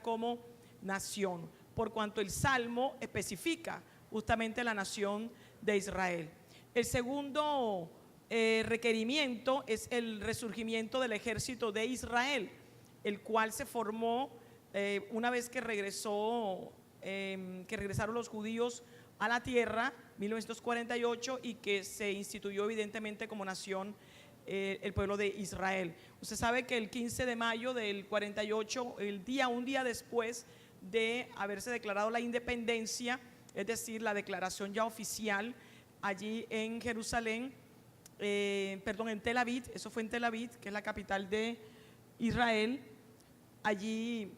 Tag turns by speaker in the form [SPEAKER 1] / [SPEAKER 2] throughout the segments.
[SPEAKER 1] como nación, por cuanto el Salmo especifica justamente la nación de Israel. El segundo requerimiento es el resurgimiento del ejército de Israel, el cual se formó una vez que regresaron los judíos a la tierra, 1948, y que se instituyó evidentemente como nación el pueblo de Israel. Usted sabe que el 15 de mayo del 48, un día después de haberse declarado la independencia, es decir, la declaración ya oficial allí en Jerusalén, en Tel Aviv, eso fue en Tel Aviv, que es la capital de Israel. Allí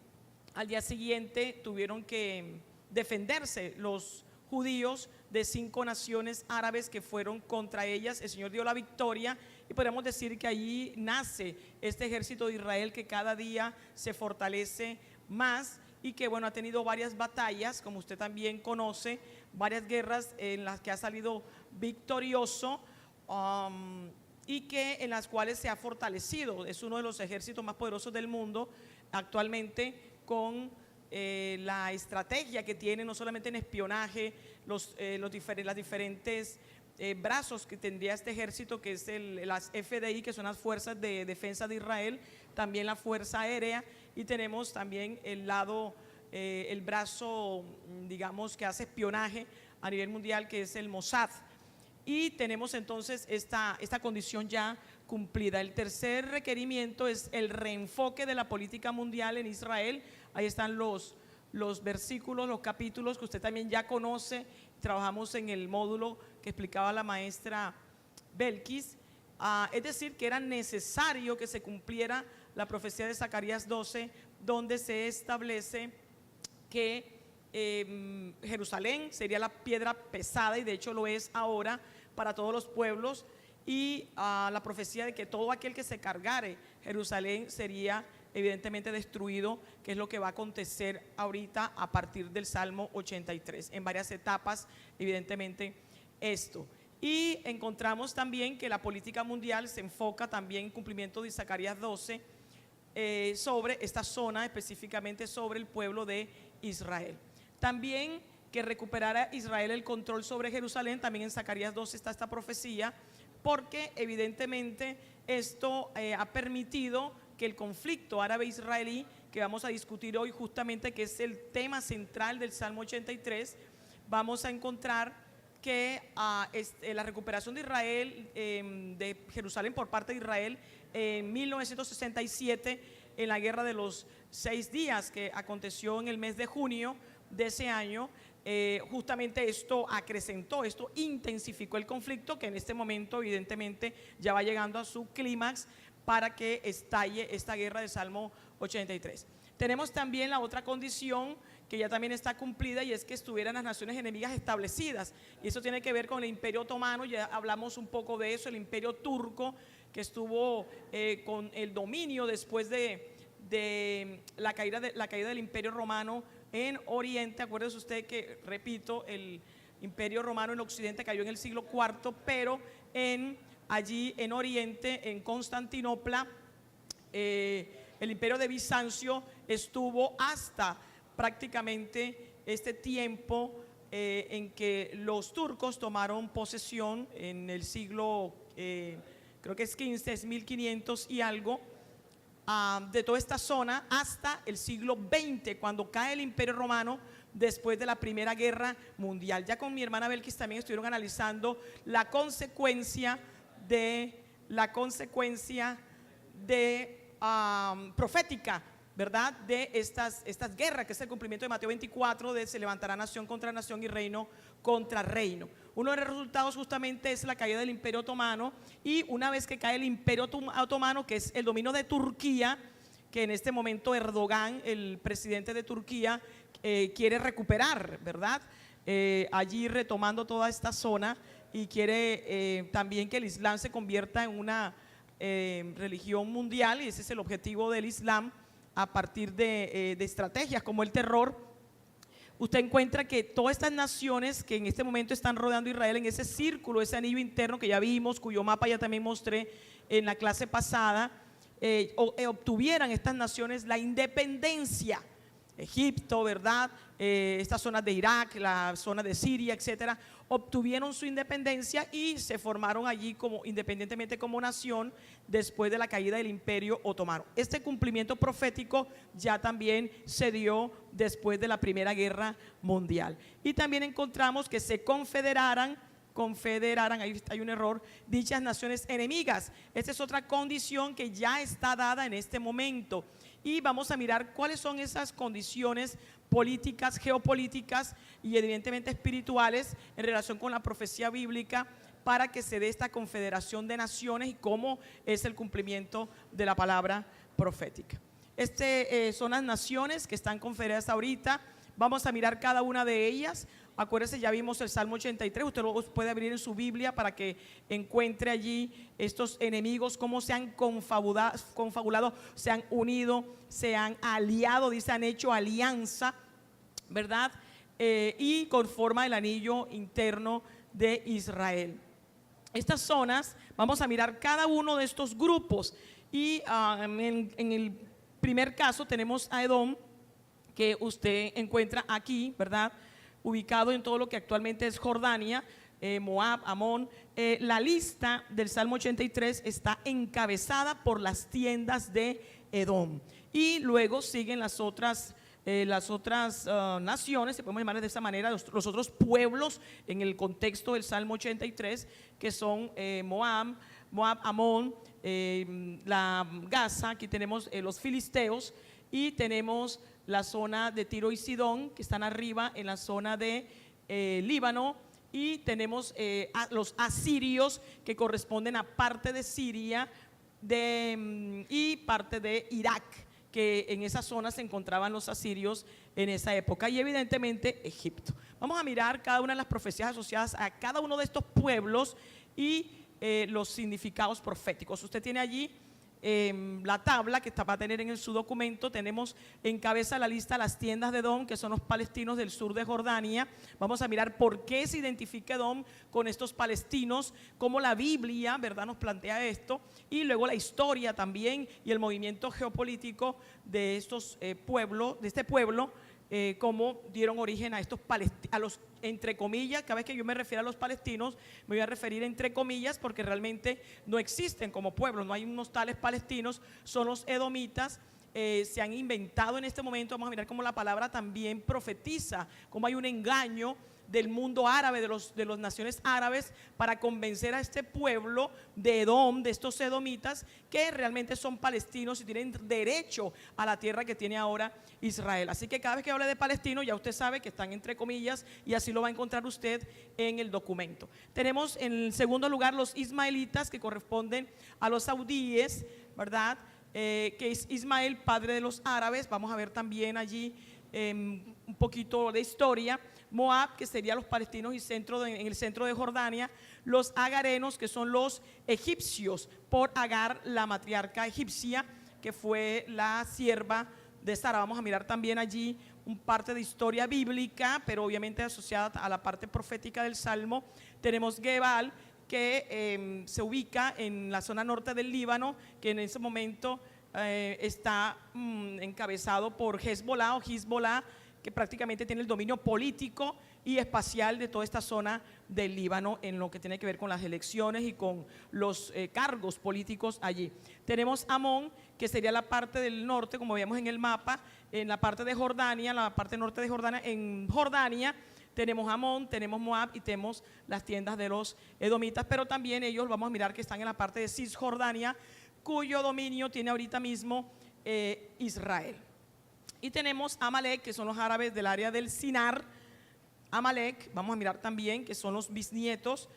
[SPEAKER 1] al día siguiente tuvieron que defenderse los judíos de 5 naciones árabes que fueron contra ellas. El Señor dio la victoria y podemos decir que allí nace este ejército de Israel que cada día se fortalece más y que bueno, ha tenido varias batallas, como usted también conoce, varias guerras en las que ha salido victorioso y que en las cuales se ha fortalecido. Es uno de los ejércitos más poderosos del mundo actualmente, con la estrategia que tiene no solamente en espionaje, las diferentes brazos que tendría este ejército, que es las FDI, que son las fuerzas de defensa de Israel, también la fuerza aérea, y tenemos también el brazo, digamos, que hace espionaje a nivel mundial, que es el Mossad. Y tenemos entonces esta condición ya cumplida. El tercer requerimiento es el reenfoque de la política mundial en Israel. Ahí están los versículos, los capítulos que usted también ya conoce. Trabajamos en el módulo que explicaba la maestra Belkis. Es decir, que era necesario que se cumpliera la profecía de Zacarías 12, donde se establece que Jerusalén sería la piedra pesada, y de hecho lo es ahora para todos los pueblos, y la profecía de que todo aquel que se cargare Jerusalén sería evidentemente destruido, que es lo que va a acontecer ahorita a partir del Salmo 83, en varias etapas evidentemente esto. Y encontramos también que la política mundial se enfoca también en cumplimiento de Zacarías 12 sobre esta zona, específicamente sobre el pueblo de Israel. También que recuperara Israel el control sobre Jerusalén, también en Zacarías 12 está esta profecía, porque evidentemente esto ha permitido que el conflicto árabe-israelí, que vamos a discutir hoy justamente, que es el tema central del Salmo 83, vamos a encontrar que la recuperación de Israel, de Jerusalén por parte de Israel en 1967, en la guerra de los 6 días que aconteció en el mes de junio de ese año, justamente esto acrecentó, esto intensificó el conflicto, que en este momento evidentemente ya va llegando a su clímax para que estalle esta guerra del Salmo 83. Tenemos también la otra condición que ya también está cumplida, y es que estuvieran las naciones enemigas establecidas, y eso tiene que ver con el Imperio Otomano. Ya hablamos un poco de eso, el Imperio Turco, que estuvo con el dominio después de la caída del Imperio Romano en Oriente. Acuérdese usted que, repito, el Imperio Romano en Occidente cayó en el siglo IV, pero allí en Oriente, en Constantinopla, el Imperio de Bizancio estuvo hasta prácticamente este tiempo en que los turcos tomaron posesión en el siglo, creo que es 15, es 1500 y algo, de toda esta zona hasta el siglo XX, cuando cae el Imperio Romano después de la Primera Guerra Mundial. Ya con mi hermana Belkis también estuvieron analizando la consecuencia profética, ¿verdad?, de estas guerras, que es el cumplimiento de Mateo 24, de se levantará nación contra nación y reino contra reino. Uno de los resultados justamente es la caída del Imperio Otomano, y una vez que cae el Imperio Otomano, que es el dominio de Turquía, que en este momento Erdogan, el presidente de Turquía, quiere recuperar, ¿verdad?, allí retomando toda esta zona, y quiere también que el Islam se convierta en una religión mundial, y ese es el objetivo del Islam a partir de estrategias como el terror. Usted encuentra que todas estas naciones que en este momento están rodeando a Israel, en ese círculo, ese anillo interno que ya vimos, cuyo mapa ya también mostré en la clase pasada, obtuvieran estas naciones la independencia. Egipto, ¿verdad? Estas zonas de Irak, la zona de Siria, etcétera, obtuvieron su independencia y se formaron allí como independientemente como nación después de la caída del Imperio Otomano. Este cumplimiento profético ya también se dio después de la Primera Guerra Mundial. Y también encontramos que se confederaran, ahí hay un error, dichas naciones enemigas. Esta es otra condición que ya está dada en este momento. Y vamos a mirar cuáles son esas condiciones políticas, geopolíticas y evidentemente espirituales en relación con la profecía bíblica para que se dé esta confederación de naciones y cómo es el cumplimiento de la palabra profética. Son las naciones que están confederadas ahorita. Vamos a mirar cada una de ellas. Acuérdense, ya vimos el Salmo 83, usted lo puede abrir en su Biblia para que encuentre allí estos enemigos, cómo se han confabulado, se han unido, se han aliado, dice, han hecho alianza, ¿verdad? Y conforma el anillo interno de Israel. Estas zonas, vamos a mirar cada uno de estos grupos y en el primer caso tenemos a Edom, que usted encuentra aquí, ¿verdad?, ubicado en todo lo que actualmente es Jordania, Moab, Amón. La lista del Salmo 83 está encabezada por las tiendas de Edom. Y luego siguen las otras naciones, se podemos llamar de esa manera, los otros pueblos en el contexto del Salmo 83, que son Moab, Amón, la Gaza, aquí tenemos los filisteos y tenemos la zona de Tiro y Sidón, que están arriba en la zona de Líbano, y tenemos a los asirios, que corresponden a parte de Siria y parte de Irak, que en esa zona se encontraban los asirios en esa época, y evidentemente Egipto. Vamos a mirar cada una de las profecías asociadas a cada uno de estos pueblos y los significados proféticos. Usted tiene allí la tabla que va a tener en su documento. Tenemos en cabeza la lista las tiendas de Edom, que son los palestinos del sur de Jordania. Vamos a mirar por qué se identifica Edom con estos palestinos, cómo la Biblia, ¿verdad?, nos plantea esto, y luego la historia también y el movimiento geopolítico de estos pueblos, de este pueblo, cómo dieron origen a estos a los, entre comillas, cada vez que yo me refiero a los palestinos, me voy a referir entre comillas, porque realmente no existen como pueblos, no hay unos tales palestinos, son los edomitas. Se han inventado en este momento. Vamos a mirar cómo la palabra también profetiza, cómo hay un engaño del mundo árabe, de las naciones árabes, para convencer a este pueblo de Edom, de estos edomitas, que realmente son palestinos y tienen derecho a la tierra que tiene ahora Israel. Así que cada vez que hable de palestinos, ya usted sabe que están entre comillas, y así lo va a encontrar usted en el documento. Tenemos en segundo lugar los ismaelitas, que corresponden a los saudíes, ¿verdad?, que es Ismael, padre de los árabes. Vamos a ver también allí un poquito de historia. Moab, que serían los palestinos y en el centro de Jordania. Los agarenos, que son los egipcios, por Agar, la matriarca egipcia, que fue la sierva de Sara. Vamos a mirar también allí un parte de historia bíblica, pero obviamente asociada a la parte profética del Salmo. Tenemos Gebal, que se ubica en la zona norte del Líbano, que en ese momento está encabezado por Hezbollah, que prácticamente tiene el dominio político y espacial de toda esta zona del Líbano en lo que tiene que ver con las elecciones y con los cargos políticos allí. Tenemos Amón, que sería la parte del norte, como vemos en el mapa, en la parte de Jordania, la parte norte de Jordania. En Jordania tenemos Amón, tenemos Moab y tenemos las tiendas de los edomitas, pero también ellos vamos a mirar que están en la parte de Cisjordania, cuyo dominio tiene ahorita mismo Israel. Y tenemos Amalek, que son los árabes del área del Sinar. Amalek, vamos a mirar también que son los bisnietos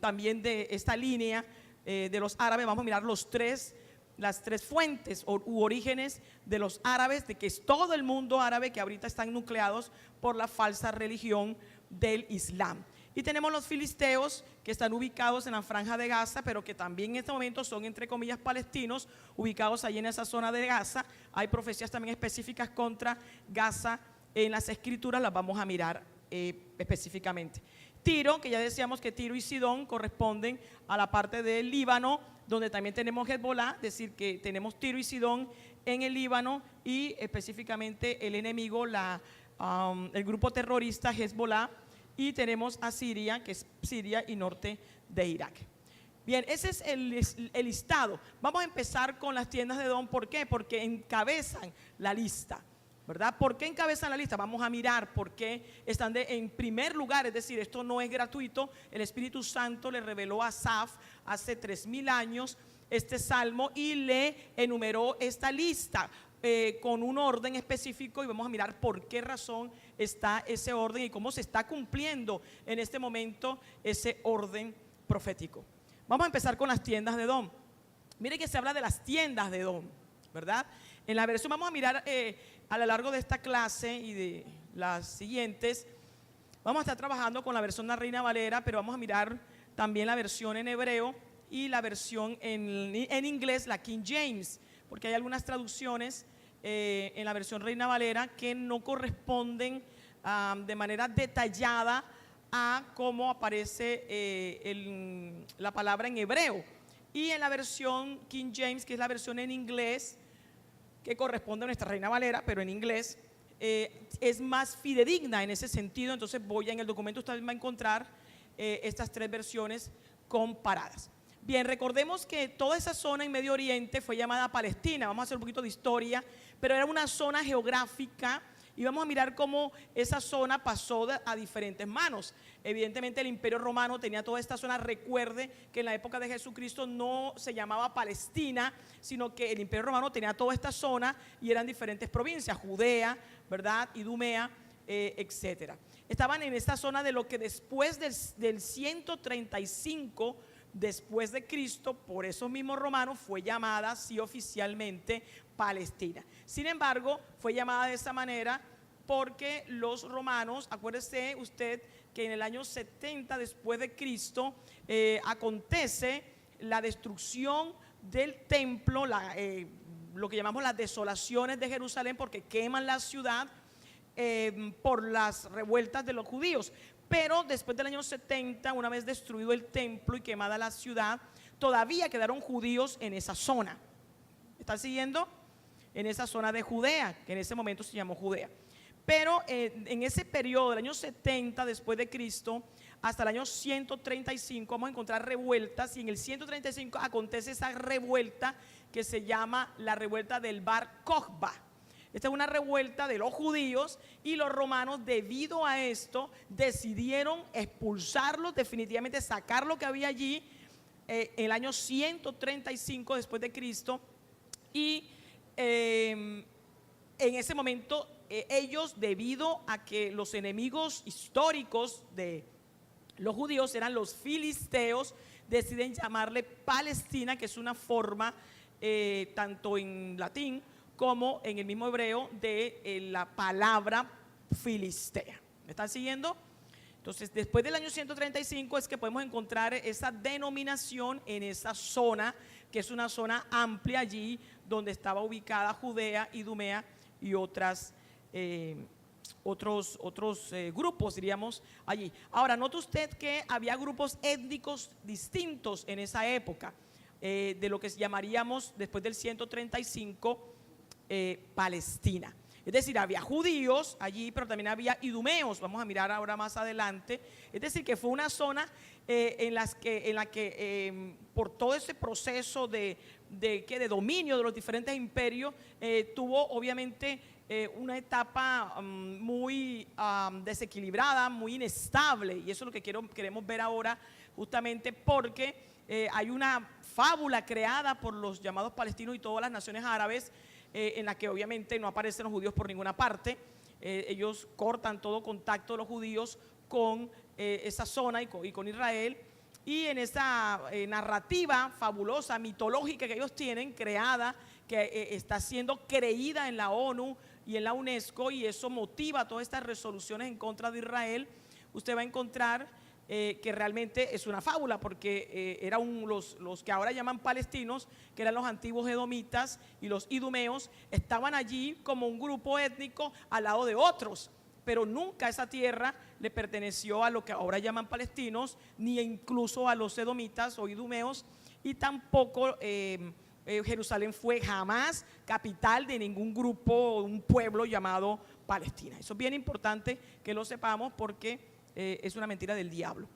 [SPEAKER 1] también de esta línea de los árabes. Vamos a mirar las tres fuentes u orígenes de los árabes, de que es todo el mundo árabe que ahorita están nucleados por la falsa religión del Islam. Y tenemos los filisteos, que están ubicados en la franja de Gaza, pero que también en este momento son entre comillas palestinos, ubicados allí en esa zona de Gaza. Hay profecías también específicas contra Gaza en las escrituras, las vamos a mirar específicamente. Tiro, que ya decíamos que Tiro y Sidón corresponden a la parte del Líbano, donde también tenemos Hezbollah, es decir, que tenemos Tiro y Sidón en el Líbano y específicamente el enemigo, el grupo terrorista Hezbollah, y tenemos a Siria, que es Siria y norte de Irak. Bien, ese es el listado. Vamos a empezar con las tiendas de Edom. ¿Por qué? Porque encabezan la lista, ¿verdad? ¿Por qué encabezan la lista? Vamos a mirar por qué están en primer lugar. Es decir, esto no es gratuito. El Espíritu Santo le reveló a Asaf hace 3000 años este salmo y le enumeró esta lista con un orden específico, y vamos a mirar por qué razón está ese orden y cómo se está cumpliendo en este momento ese orden profético. Vamos a empezar con las tiendas de Edom. Mire que se habla de las tiendas de Edom, ¿verdad? En la versión, vamos a mirar a lo largo de esta clase y de las siguientes, vamos a estar trabajando con la versión de la Reina Valera, pero vamos a mirar también la versión en hebreo y la versión en inglés, la King James, porque hay algunas traducciones en la versión Reina Valera que no corresponden de manera detallada a cómo aparece la palabra en hebreo. Y en la versión King James, que es la versión en inglés, que corresponde a nuestra Reina Valera, pero en inglés, es más fidedigna en ese sentido. Entonces en el documento usted va a encontrar estas tres versiones comparadas. Bien, recordemos que toda esa zona en Medio Oriente fue llamada Palestina. Vamos a hacer un poquito de historia, pero era una zona geográfica y vamos a mirar cómo esa zona pasó a diferentes manos. Evidentemente el Imperio Romano tenía toda esta zona. Recuerde que en la época de Jesucristo no se llamaba Palestina, sino que el Imperio Romano tenía toda esta zona y eran diferentes provincias, Judea, ¿verdad?, Idumea, etcétera. Estaban en esta zona de lo que después del 135 después de Cristo, por esos mismos romanos, fue llamada así oficialmente Palestina. Sin embargo, fue llamada de esa manera porque los romanos, acuérdese usted que en el año 70 después de Cristo acontece la destrucción del templo, lo que llamamos las desolaciones de Jerusalén, porque queman la ciudad por las revueltas de los judíos. Pero después del año 70, una vez destruido el templo y quemada la ciudad, todavía quedaron judíos en esa zona. ¿Están siguiendo? En esa zona de Judea, que en ese momento se llamó Judea. Pero en ese periodo del año 70 después de Cristo hasta el año 135 vamos a encontrar revueltas, y en el 135 acontece esa revuelta que se llama la revuelta del Bar Kokhba. Esta es una revuelta de los judíos, y los romanos, debido a esto, decidieron expulsarlos, definitivamente sacar lo que había allí en el año 135 después de Cristo. Y en ese momento ellos, debido a que los enemigos históricos de los judíos eran los filisteos, deciden llamarle Palestina, que es una forma tanto en latín como en el mismo hebreo de la palabra filistea. ¿Me están siguiendo? Entonces, después del año 135 es que podemos encontrar esa denominación en esa zona, que es una zona amplia allí donde estaba ubicada Judea, Idumea y otros grupos, diríamos, allí. Ahora, note usted que había grupos étnicos distintos en esa época, de lo que llamaríamos después del 135 Palestina. Es decir, había judíos allí, pero también había idumeos. Vamos a mirar ahora más adelante. Es decir, que fue una zona en la que por todo ese proceso de dominio de los diferentes imperios, tuvo obviamente una etapa muy desequilibrada, muy inestable. Y eso es lo que queremos ver ahora, justamente porque hay una fábula creada por los llamados palestinos y todas las naciones árabes, en la que obviamente no aparecen los judíos por ninguna parte. Ellos cortan todo contacto de los judíos con esa zona y con Israel, y en esa narrativa fabulosa, mitológica que ellos tienen, creada, que está siendo creída en la ONU y en la UNESCO, y eso motiva todas estas resoluciones en contra de Israel. Usted va a encontrar que realmente es una fábula, porque eran los que ahora llaman palestinos, que eran los antiguos edomitas, y los idumeos estaban allí como un grupo étnico al lado de otros, pero nunca esa tierra le perteneció a lo que ahora llaman palestinos, ni incluso a los edomitas o idumeos, y tampoco Jerusalén fue jamás capital de ningún grupo, un pueblo llamado Palestina. Eso es bien importante que lo sepamos porque es una mentira del diablo.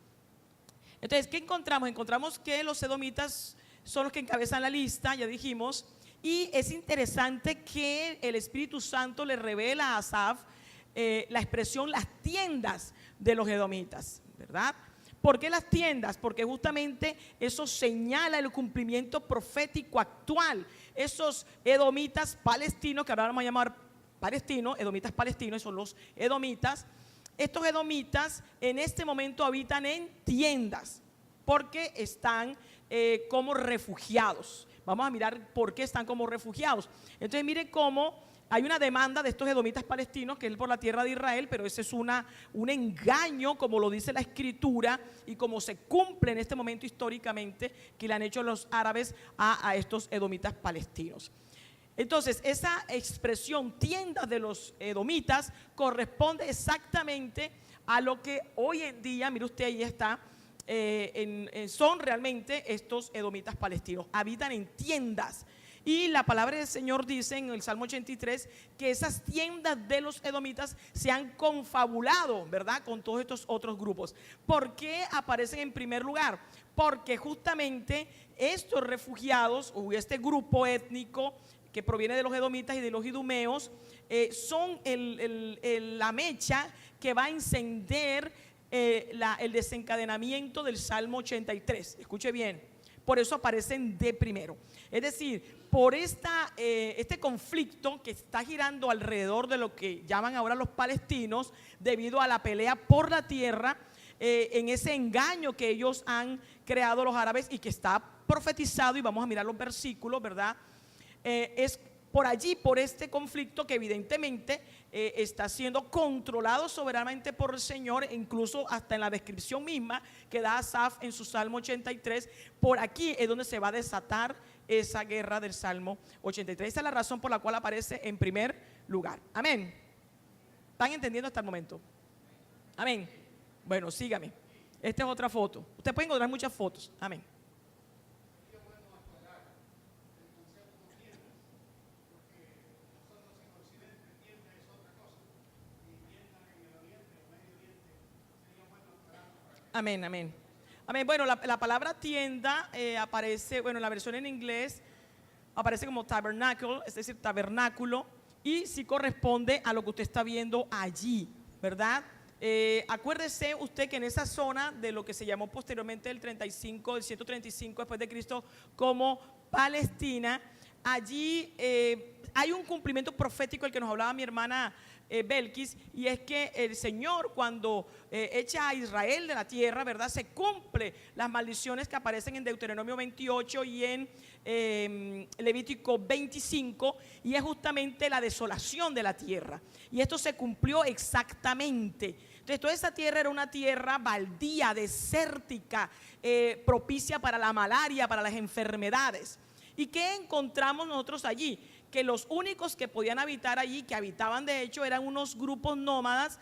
[SPEAKER 1] Entonces, ¿qué encontramos? Encontramos que los edomitas son los que encabezan la lista, ya dijimos, y es interesante que el Espíritu Santo le revela a Asaf la expresión las tiendas de los edomitas, ¿verdad? ¿Por qué las tiendas? Porque justamente eso señala el cumplimiento profético actual. Esos edomitas palestinos, que ahora vamos a llamar palestinos, edomitas palestinos, son los edomitas. Estos edomitas en este momento habitan en tiendas porque están como refugiados. Vamos a mirar por qué están como refugiados. Entonces miren cómo hay una demanda de estos edomitas palestinos que es por la tierra de Israel, pero ese es un engaño, como lo dice la Escritura y como se cumple en este momento históricamente, que le han hecho los árabes a estos edomitas palestinos. Entonces, esa expresión tiendas de los edomitas corresponde exactamente a lo que hoy en día, mire usted, ahí está, son realmente estos edomitas palestinos, habitan en tiendas. Y la palabra del Señor dice en el Salmo 83 que esas tiendas de los edomitas se han confabulado, ¿verdad?, con todos estos otros grupos. ¿Por qué aparecen en primer lugar? Porque justamente estos refugiados o este grupo étnico que proviene de los edomitas y de los idumeos son la mecha que va a encender el desencadenamiento del Salmo 83. Escuche bien, por eso aparecen de primero. Es decir, por este conflicto que está girando alrededor de lo que llaman ahora los palestinos, debido a la pelea por la tierra, en ese engaño que ellos han creado los árabes y que está profetizado, y vamos a mirar los versículos, ¿verdad? Es por allí, por este conflicto que evidentemente está siendo controlado soberanamente por el Señor, incluso hasta en la descripción misma que da Asaf en su Salmo 83, por aquí es donde se va a desatar esa guerra del Salmo 83. Esa es la razón por la cual aparece en primer lugar. Amén. ¿Están entendiendo hasta el momento? Amén. Bueno, sígame. Esta es otra foto. Usted puede encontrar muchas fotos. Amén. Amén, amén. Amén. Bueno, la palabra tienda aparece, bueno, en la versión en inglés aparece como tabernacle, es decir, tabernáculo, y sí corresponde a lo que usted está viendo allí, ¿verdad? Acuérdese usted que en esa zona de lo que se llamó posteriormente el 135 después de Cristo como Palestina, allí hay un cumplimiento profético el que nos hablaba mi hermana Belkis, y es que el Señor cuando echa a Israel de la tierra, ¿verdad?, se cumple las maldiciones que aparecen en Deuteronomio 28 y en Levítico 25, y es justamente la desolación de la tierra, y esto se cumplió exactamente. Entonces toda esa tierra era una tierra baldía, desértica, propicia para la malaria, para las enfermedades. ¿Y qué encontramos nosotros allí? Que los únicos que podían habitar allí, que habitaban de hecho, eran unos grupos nómadas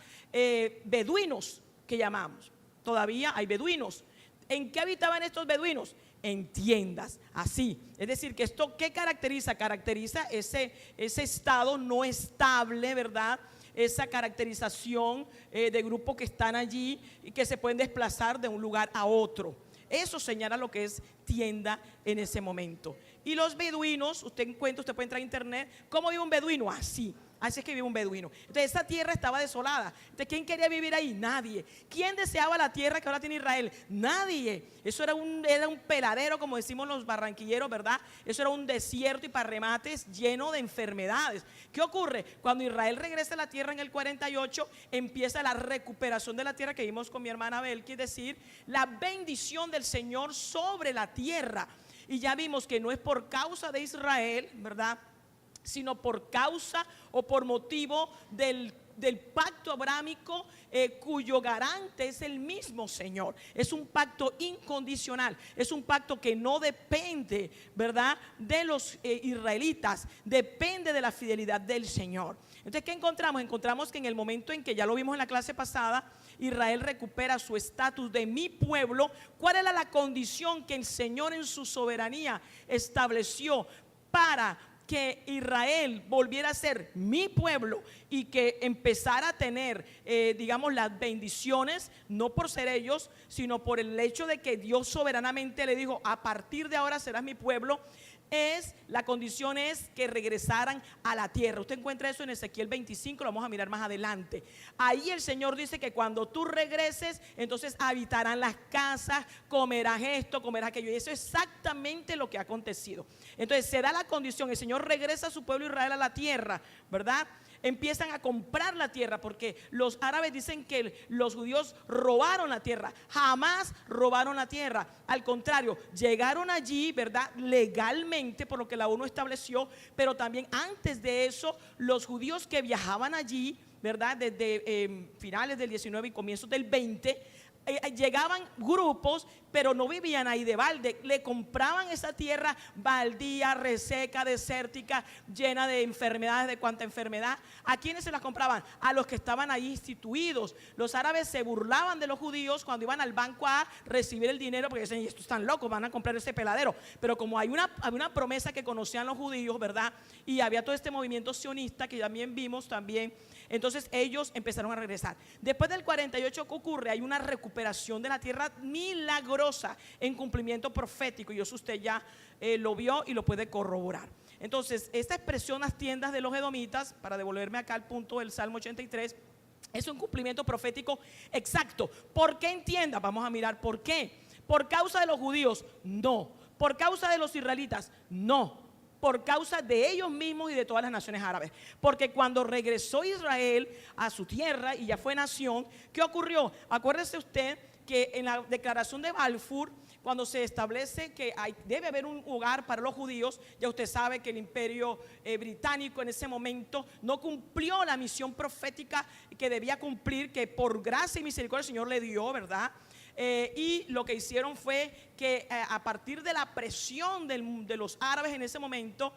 [SPEAKER 1] beduinos que llamamos. Todavía hay beduinos. ¿En qué habitaban estos beduinos? En tiendas, así. Es decir, que esto, ¿qué caracteriza? Caracteriza ese estado no estable, ¿verdad? Esa caracterización de grupos que están allí y que se pueden desplazar de un lugar a otro. Eso señala lo que es tienda en ese momento. Y los beduinos, usted puede entrar a internet, ¿cómo vive un beduino? Así es que vive un beduino. Entonces esa tierra estaba desolada. Entonces, ¿quién quería vivir ahí? Nadie. ¿Quién deseaba la tierra que ahora tiene Israel? Nadie. Eso era un peladero, como decimos los barranquilleros, ¿verdad? Eso era un desierto y para remates lleno de enfermedades. ¿Qué ocurre? Cuando Israel regresa a la tierra en el 48, empieza la recuperación de la tierra que vimos con mi hermana Belki, es decir, la bendición del Señor sobre la tierra. Y ya vimos que no es por causa de Israel, ¿verdad?, sino por causa o por motivo del pacto abrámico, cuyo garante es el mismo Señor. Es un pacto incondicional, es un pacto que no depende, ¿verdad?, de los israelitas, depende de la fidelidad del Señor. Entonces, ¿qué encontramos? Encontramos que en el momento en que, ya lo vimos en la clase pasada, Israel recupera su estatus de mi pueblo, ¿cuál era la condición que el Señor en su soberanía estableció para que Israel volviera a ser mi pueblo y que empezara a tener, digamos, las bendiciones, no por ser ellos, sino por el hecho de que Dios soberanamente le dijo, a partir de ahora serás mi pueblo? La condición es que regresaran a la tierra. Usted encuentra eso en Ezequiel 25, lo vamos a mirar más adelante. Ahí el Señor dice que cuando tú regreses, entonces habitarán las casas, comerás esto, comerás aquello. Y eso es exactamente lo que ha acontecido. Entonces se da la condición, el Señor regresa a su pueblo Israel a la tierra, ¿verdad? Empiezan a comprar la tierra, porque los árabes dicen que los judíos robaron la tierra. Jamás robaron la tierra, al contrario, llegaron allí, ¿verdad?, legalmente, por lo que la ONU estableció. Pero también antes de eso, los judíos que viajaban allí, ¿verdad?, desde finales del 19 y comienzos del 20, llegaban grupos, pero no vivían ahí de balde. Le compraban esa tierra baldía, reseca, desértica, llena de enfermedades, de cuánta enfermedad. ¿A quiénes se las compraban? A los que estaban ahí instituidos. Los árabes se burlaban de los judíos cuando iban al banco a recibir el dinero, porque decían, estos están locos, van a comprar ese peladero. Pero como hay una promesa que conocían los judíos, ¿verdad?, y había todo este movimiento sionista que también vimos también, entonces ellos empezaron a regresar. Después del 48, ¿qué ocurre? Hay una recuperación de la tierra milagrosa en cumplimiento profético, y eso usted ya lo vio y lo puede corroborar. Entonces, esta expresión, las tiendas de los edomitas, para devolverme acá al punto del Salmo 83, es un cumplimiento profético exacto. ¿Por qué en tiendas? Vamos a mirar por qué. ¿Por causa de los judíos? No. ¿Por causa de los israelitas? No. Por causa de ellos mismos y de todas las naciones árabes. Porque cuando regresó Israel a su tierra y ya fue nación, ¿qué ocurrió? Acuérdese usted que en la declaración de Balfour, cuando se establece que debe haber un hogar para los judíos, ya usted sabe que el imperio británico en ese momento no cumplió la misión profética que debía cumplir, que por gracia y misericordia el Señor le dio, ¿verdad? Y lo que hicieron fue que a partir de la presión de los árabes en ese momento,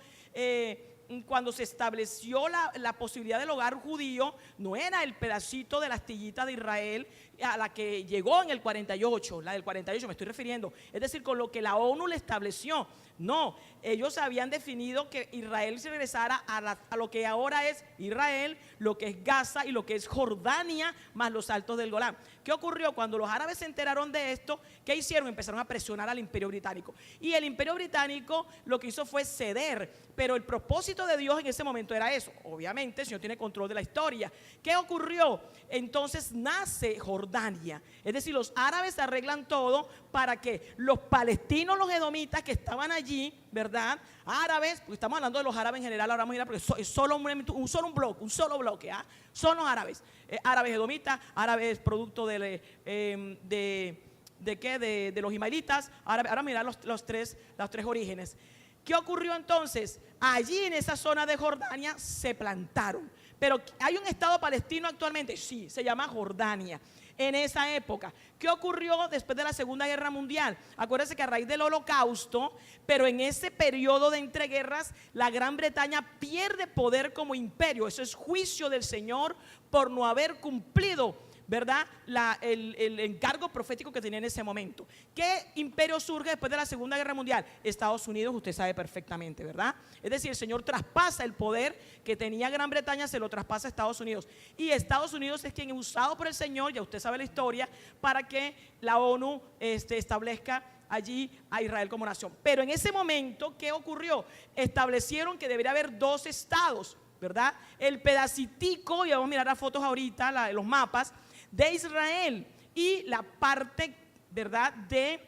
[SPEAKER 1] cuando se estableció la posibilidad del hogar judío, no era el pedacito de la astillita de Israel a la que llegó en el 48, la del 48 me estoy refiriendo, es decir, con lo que la ONU le estableció. No, ellos habían definido que Israel se regresara a lo que ahora es Israel, lo que es Gaza y lo que es Jordania, más los altos del Golán. ¿Qué ocurrió? Cuando los árabes se enteraron de esto, ¿qué hicieron? Empezaron a presionar al imperio británico. Y el imperio británico lo que hizo fue ceder, pero el propósito de Dios en ese momento era eso. Obviamente el Señor tiene control de la historia. ¿Qué ocurrió? Entonces nace Jordania, es decir, los árabes arreglan todo para que los palestinos, los edomitas que estaban allí, ¿verdad?, árabes, porque estamos hablando de los árabes en general, ahora vamos a ir a, porque es solo un solo bloque, ¿ah? Son los árabes, árabes edomitas, árabes producto de los ismaelitas. Ahora mirar los tres orígenes. ¿Qué ocurrió entonces? Allí en esa zona de Jordania se plantaron. Pero ¿hay un estado palestino actualmente? Sí, se llama Jordania. En esa época, ¿qué ocurrió después de la Segunda Guerra Mundial? Acuérdense que a raíz del Holocausto, pero en ese periodo de entreguerras, la Gran Bretaña pierde poder como imperio. Eso es juicio del Señor por no haber cumplido, ¿verdad?, el encargo profético que tenía en ese momento. ¿Qué imperio surge después de la Segunda Guerra Mundial? Estados Unidos, usted sabe perfectamente, ¿verdad? Es decir, el Señor traspasa el poder que tenía Gran Bretaña, se lo traspasa a Estados Unidos. Y Estados Unidos es quien es usado por el Señor, ya usted sabe la historia, para que la ONU establezca allí a Israel como nación. Pero en ese momento, ¿qué ocurrió? Establecieron que debería haber dos estados, ¿verdad? El pedacitico, y vamos a mirar las fotos ahorita, los mapas de Israel, y la parte, ¿verdad?, de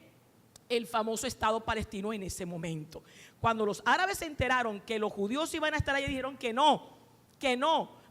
[SPEAKER 1] el famoso Estado palestino en ese momento. Cuando los árabes se enteraron que los judíos iban a estar ahí, dijeron que no,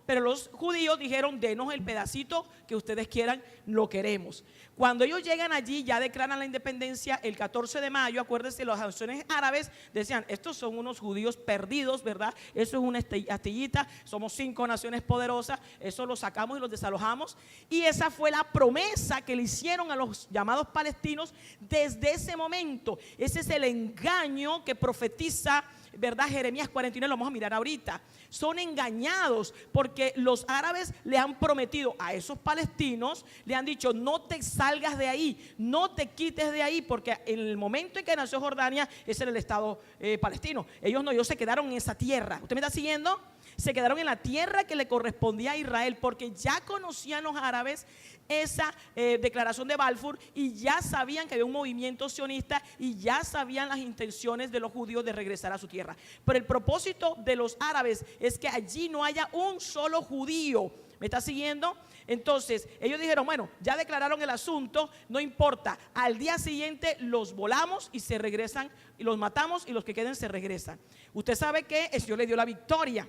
[SPEAKER 1] pero los judíos dijeron, denos el pedacito que ustedes quieran, lo queremos. Cuando ellos llegan allí, ya declaran la independencia el 14 de mayo, acuérdense, las naciones árabes decían, estos son unos judíos perdidos, ¿verdad? Eso es una astillita, somos 5 naciones poderosas, eso lo sacamos y los desalojamos. Y esa fue la promesa que le hicieron a los llamados palestinos desde ese momento. Ese es el engaño que profetiza ¿verdad? Jeremías 49, lo vamos a mirar ahorita. Son engañados porque los árabes le han prometido a esos palestinos, le han dicho: no te salgas de ahí, no te quites de ahí, porque en el momento en que nació Jordania, ese era el estado palestino. Ellos no, ellos se quedaron en esa tierra. ¿Usted me está siguiendo? Se quedaron en la tierra que le correspondía a Israel, porque ya conocían los árabes esa declaración de Balfour, y ya sabían que había un movimiento sionista, y ya sabían las intenciones de los judíos de regresar a su tierra. Pero el propósito de los árabes es que allí no haya un solo judío. ¿Me está siguiendo? Entonces ellos dijeron: bueno, ya declararon el asunto, no importa, al día siguiente los volamos y se regresan, y los matamos, y los que queden se regresan. Usted sabe que el Señor le dio la victoria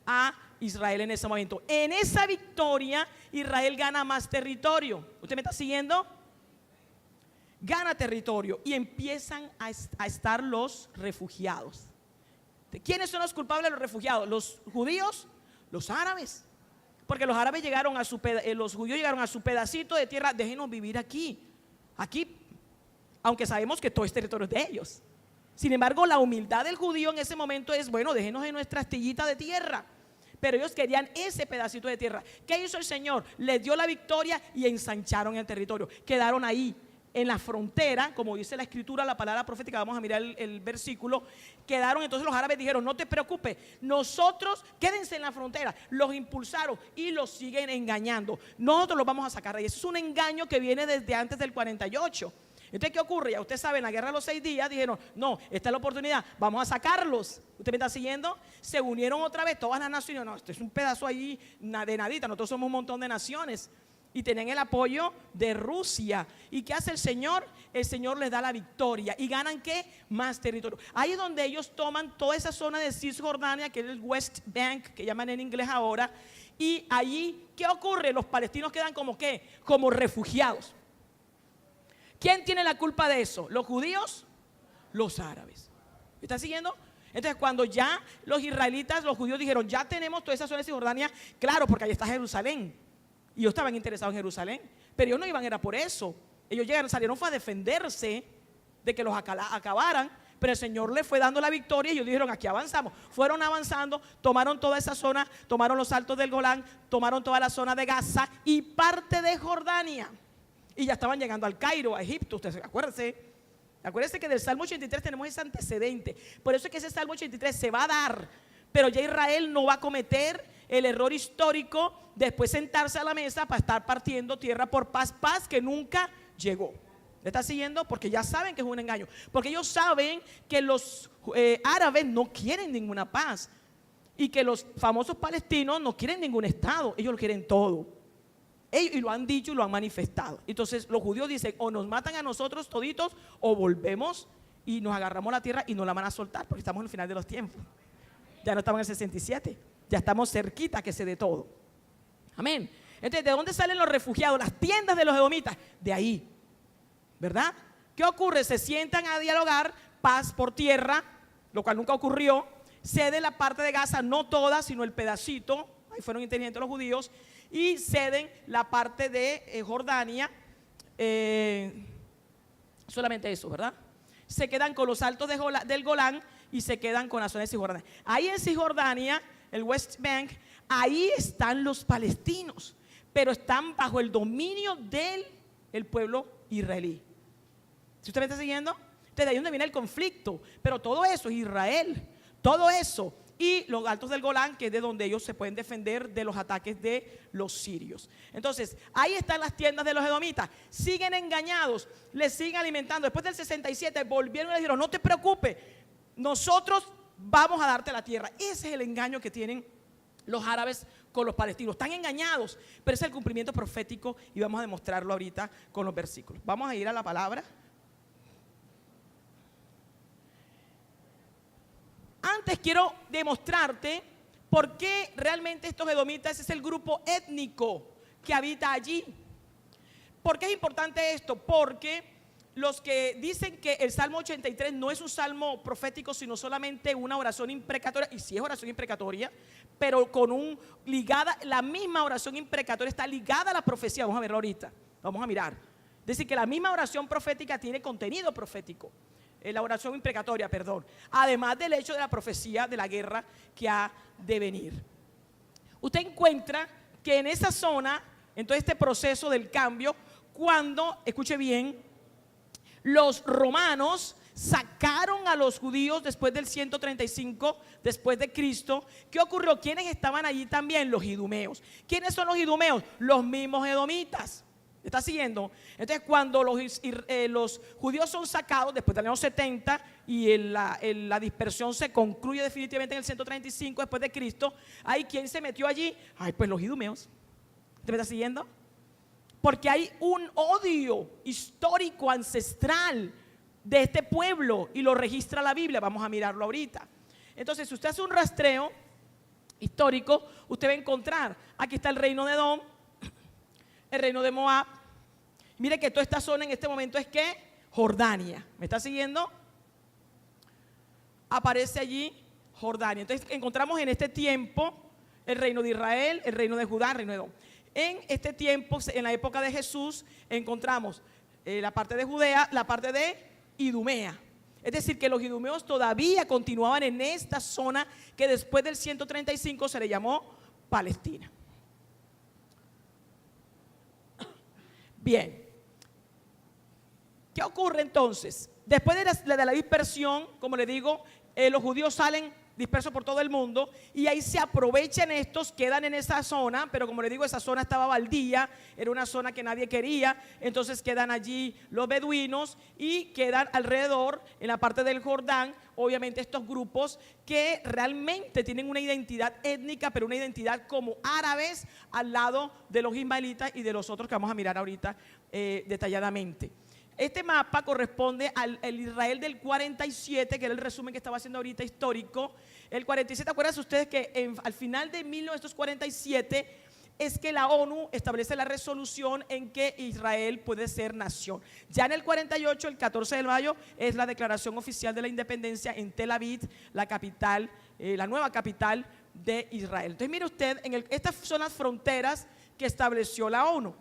[SPEAKER 1] a Israel en ese momento. En esa victoria Israel gana más territorio. ¿Usted me está siguiendo? Gana territorio y empiezan a estar los refugiados. ¿Quiénes son los culpables de los refugiados? ¿Los judíos? Los árabes. Porque los árabes llegaron a los judíos llegaron a su pedacito de tierra: déjenos vivir aquí, aunque sabemos que todo este territorio es de ellos. Sin embargo, la humildad del judío en ese momento es: bueno, déjenos en nuestra astillita de tierra. Pero ellos querían ese pedacito de tierra. ¿Qué hizo el Señor? Les dio la victoria y ensancharon el territorio. Quedaron ahí en la frontera, como dice la escritura, la palabra profética. Vamos a mirar el versículo. Quedaron, entonces los árabes dijeron: no te preocupes, nosotros, quédense en la frontera. Los impulsaron y los siguen engañando. Nosotros los vamos a sacar de ahí. Eso es un engaño que viene desde antes del 48. Entonces, ¿qué ocurre? Ya usted sabe, en la guerra de los 6 días dijeron: no, esta es la oportunidad, vamos a sacarlos. ¿Usted me está siguiendo? Se unieron otra vez todas las naciones. No, esto es un pedazo ahí de nadita, nosotros somos un montón de naciones. Y tienen el apoyo de Rusia. ¿Y qué hace el Señor? El Señor les da la victoria. ¿Y ganan qué? Más territorio. Ahí es donde ellos toman toda esa zona de Cisjordania, que es el West Bank, que llaman en inglés ahora. Y allí, ¿qué ocurre? Los palestinos quedan como ¿qué? Como refugiados. ¿Quién tiene la culpa de eso? ¿Los judíos? Los árabes. ¿Me están siguiendo? Entonces, cuando ya los israelitas, los judíos dijeron: ya tenemos toda esa zona de Cisjordania, claro, porque ahí está Jerusalén. Y ellos estaban interesados en Jerusalén, pero ellos no iban, era por eso. Ellos salieron fue a defenderse de que los acabaran, pero el Señor les fue dando la victoria y ellos dijeron: aquí avanzamos. Fueron avanzando, tomaron toda esa zona, tomaron los altos del Golán, tomaron toda la zona de Gaza y parte de Jordania. Y ya estaban llegando al Cairo, a Egipto. Ustedes acuérdense que del Salmo 83 tenemos ese antecedente. Por eso es que ese Salmo 83 se va a dar, pero ya Israel no va a cometer el error histórico después sentarse a la mesa para estar partiendo tierra por paz que nunca llegó. ¿Me está siguiendo? Porque ya saben que es un engaño, porque ellos saben que los árabes no quieren ninguna paz y que los famosos palestinos no quieren ningún estado, ellos lo quieren todo. Ellos, y lo han dicho y lo han manifestado. Entonces los judíos dicen: o nos matan a nosotros toditos, o volvemos y nos agarramos la tierra y no la van a soltar, porque estamos en el final de los tiempos. Ya no estamos en el 67, ya estamos cerquita que se dé todo. Amén. Entonces, ¿de dónde salen los refugiados? Las tiendas de los edomitas, de ahí, ¿verdad? ¿Qué ocurre? Se sientan a dialogar, paz por tierra, lo cual nunca ocurrió. Cede la parte de Gaza, no toda, sino el pedacito. Ahí fueron inteligentes los judíos. Y ceden la parte de Jordania, solamente eso, ¿verdad? Se quedan con los altos del Golán y se quedan con la zona de Cisjordania. Ahí en Cisjordania, el West Bank, ahí están los palestinos, pero están bajo el dominio del pueblo israelí. ¿Si usted me está siguiendo? Desde ahí es donde viene el conflicto, pero todo eso es Israel, todo eso. Y los altos del Golán, que es de donde ellos se pueden defender de los ataques de los sirios. Entonces, ahí están las tiendas de los edomitas. Siguen engañados, les siguen alimentando. Después del 67 volvieron y les dijeron: no te preocupes, nosotros vamos a darte la tierra. Ese es el engaño que tienen los árabes con los palestinos. Están engañados, pero ese es el cumplimiento profético y vamos a demostrarlo ahorita con los versículos. Vamos a ir a la palabra. Antes quiero demostrarte por qué realmente estos edomitas es el grupo étnico que habita allí. ¿Por qué es importante esto? Porque los que dicen que el Salmo 83 no es un salmo profético, sino solamente una oración imprecatoria, y sí es oración imprecatoria, pero ligada, la misma oración imprecatoria está ligada a la profecía. Vamos a verlo ahorita, vamos a mirar. Es decir, que la misma oración profética tiene contenido profético. la oración imprecatoria, perdón, además del hecho de la profecía de la guerra que ha de venir. Usted encuentra que en esa zona, en todo este proceso del cambio, cuando, escuche bien, los romanos sacaron a los judíos después del 135 después de Cristo, ¿qué ocurrió? ¿Quiénes estaban allí también? Los idumeos. ¿Quiénes son los idumeos? Los mismos edomitas. ¿Está siguiendo? Entonces, cuando los judíos son sacados después del año 70 y la dispersión se concluye definitivamente en el 135 después de Cristo, ¿hay quién se metió allí? Ay, pues los idumeos. ¿Usted me está siguiendo? Porque hay un odio histórico, ancestral de este pueblo y lo registra la Biblia. Vamos a mirarlo ahorita. Entonces, si usted hace un rastreo histórico, usted va a encontrar, aquí está el reino de Edom, el reino de Moab. Mire que toda esta zona en este momento es ¿qué? Jordania. ¿Me está siguiendo? Aparece allí Jordania. Entonces encontramos en este tiempo el reino de Israel, el reino de Judá, el reino de Edom. En este tiempo, en la época de Jesús, encontramos la parte de Judea, la parte de Idumea. Es decir, que los idumeos todavía continuaban en esta zona que después del 135 se le llamó Palestina. Bien, ¿qué ocurre entonces? Después de la dispersión, como le digo, los judíos salen dispersos por todo el mundo y ahí se aprovechan estos, quedan en esa zona, pero como le digo, esa zona estaba baldía, era una zona que nadie quería, entonces quedan allí los beduinos y quedan alrededor, en la parte del Jordán, obviamente estos grupos que realmente tienen una identidad étnica, pero una identidad como árabes al lado de los ismaelitas y de los otros que vamos a mirar ahorita detalladamente. Este mapa corresponde al Israel del 47, que era el resumen que estaba haciendo ahorita histórico. El 47, acuérdense ustedes que al final de 1947 es que la ONU establece la resolución en que Israel puede ser nación. Ya en el 48, el 14 de mayo, es la declaración oficial de la independencia en Tel Aviv, la capital, la nueva capital de Israel. Entonces mire usted, estas son las fronteras que estableció la ONU.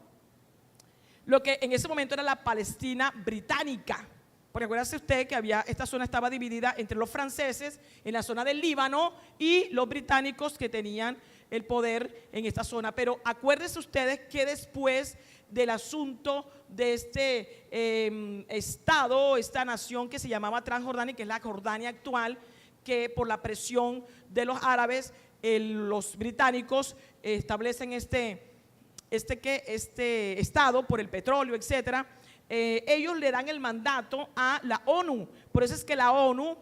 [SPEAKER 1] Lo que en ese momento era la Palestina británica, porque acuérdese usted que esta zona estaba dividida entre los franceses en la zona del Líbano y los británicos que tenían el poder en esta zona. Pero acuérdense ustedes que después del asunto de este estado, esta nación que se llamaba Transjordania, que es la Jordania actual, que por la presión de los árabes, los británicos establecen este estado por el petróleo, etcétera, ellos le dan el mandato a la ONU. Por eso es que la ONU